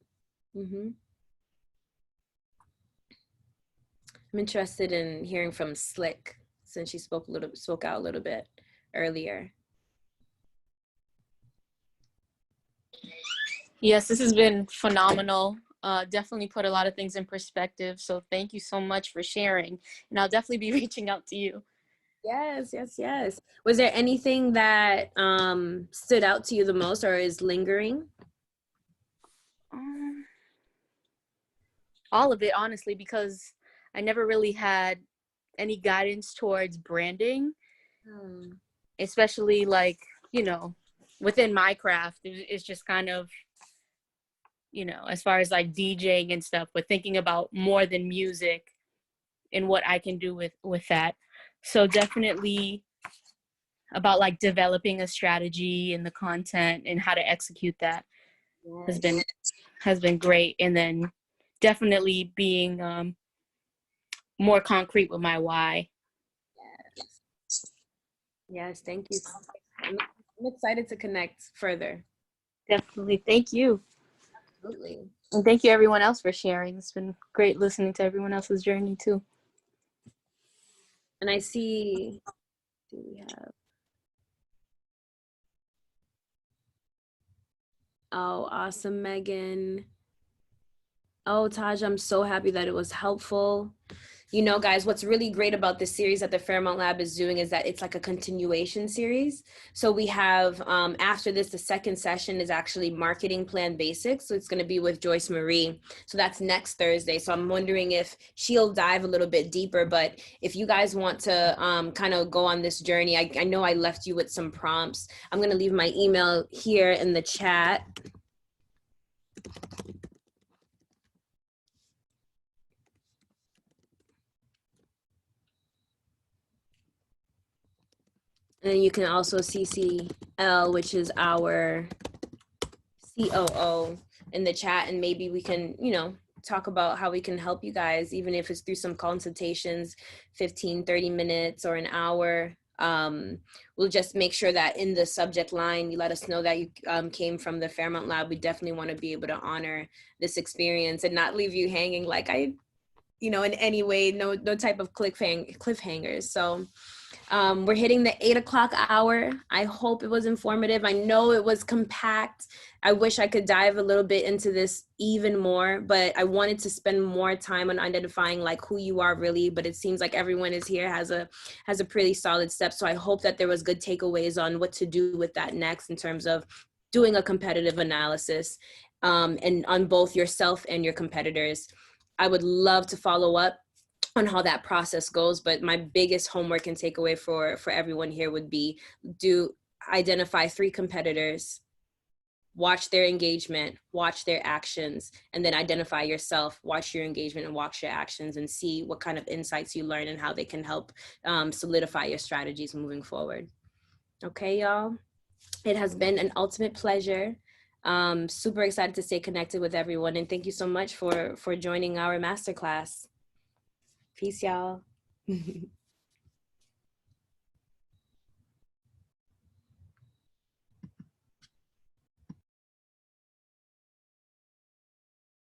I'm interested in hearing from Slick, since she spoke out a little bit earlier. Yes, this has been phenomenal. Definitely put a lot of things in perspective. So thank you so much for sharing. And I'll definitely be reaching out to you. Yes, yes, yes. Was there anything that stood out to you the most or is lingering? All of it, honestly, because I never really had any guidance towards branding, especially like, you know, within my craft. It's just kind of, you know, as far as like DJing and stuff, but thinking about more than music and what I can do with that. So definitely about like developing a strategy and the content and how to execute that has been great. And then definitely being more concrete with my why. Yes, thank you. I'm excited to connect further. Definitely. Thank you. Absolutely. And thank you everyone else for sharing. It's been great listening to everyone else's journey too. And I see, do we have? Oh, awesome, Megan. Oh, Taj, I'm so happy that it was helpful. You know, guys, what's really great about this series that the Fairmont Lab is doing is that it's like a continuation series. So we have, after this, the second session is actually Marketing Plan Basics. So it's going to be with Joyce Marie. So that's next Thursday. So I'm wondering if she'll dive a little bit deeper. But if you guys want to kind of go on this journey, I know I left you with some prompts. I'm going to leave my email here in the chat. And then you can also CC L, which is our COO, in the chat, and maybe we can, you know, talk about how we can help you guys, even if it's through some consultations, 15, 30 minutes or an hour. We'll just make sure that in the subject line, you let us know that you came from the Fairmont Lab. We definitely want to be able to honor this experience and not leave you hanging like you know, in any way, no type of cliffhangers. So we're hitting the 8 o'clock hour. I hope it was informative. I know it was compact. I wish I could dive a little bit into this even more, but I wanted to spend more time on identifying like who you are really, but it seems like everyone is here has a pretty solid step. So I hope that there was good takeaways on what to do with that next in terms of doing a competitive analysis and on both yourself and your competitors. I would love to follow up on how that process goes, but my biggest homework and takeaway for everyone here would be identify 3 competitors, watch their engagement, watch their actions, and then identify yourself, watch your engagement and watch your actions, and see what kind of insights you learn and how they can help solidify your strategies moving forward. Okay, y'all, it has been an ultimate pleasure. Super excited to stay connected with everyone, and thank you so much for joining our masterclass. Peace, y'all.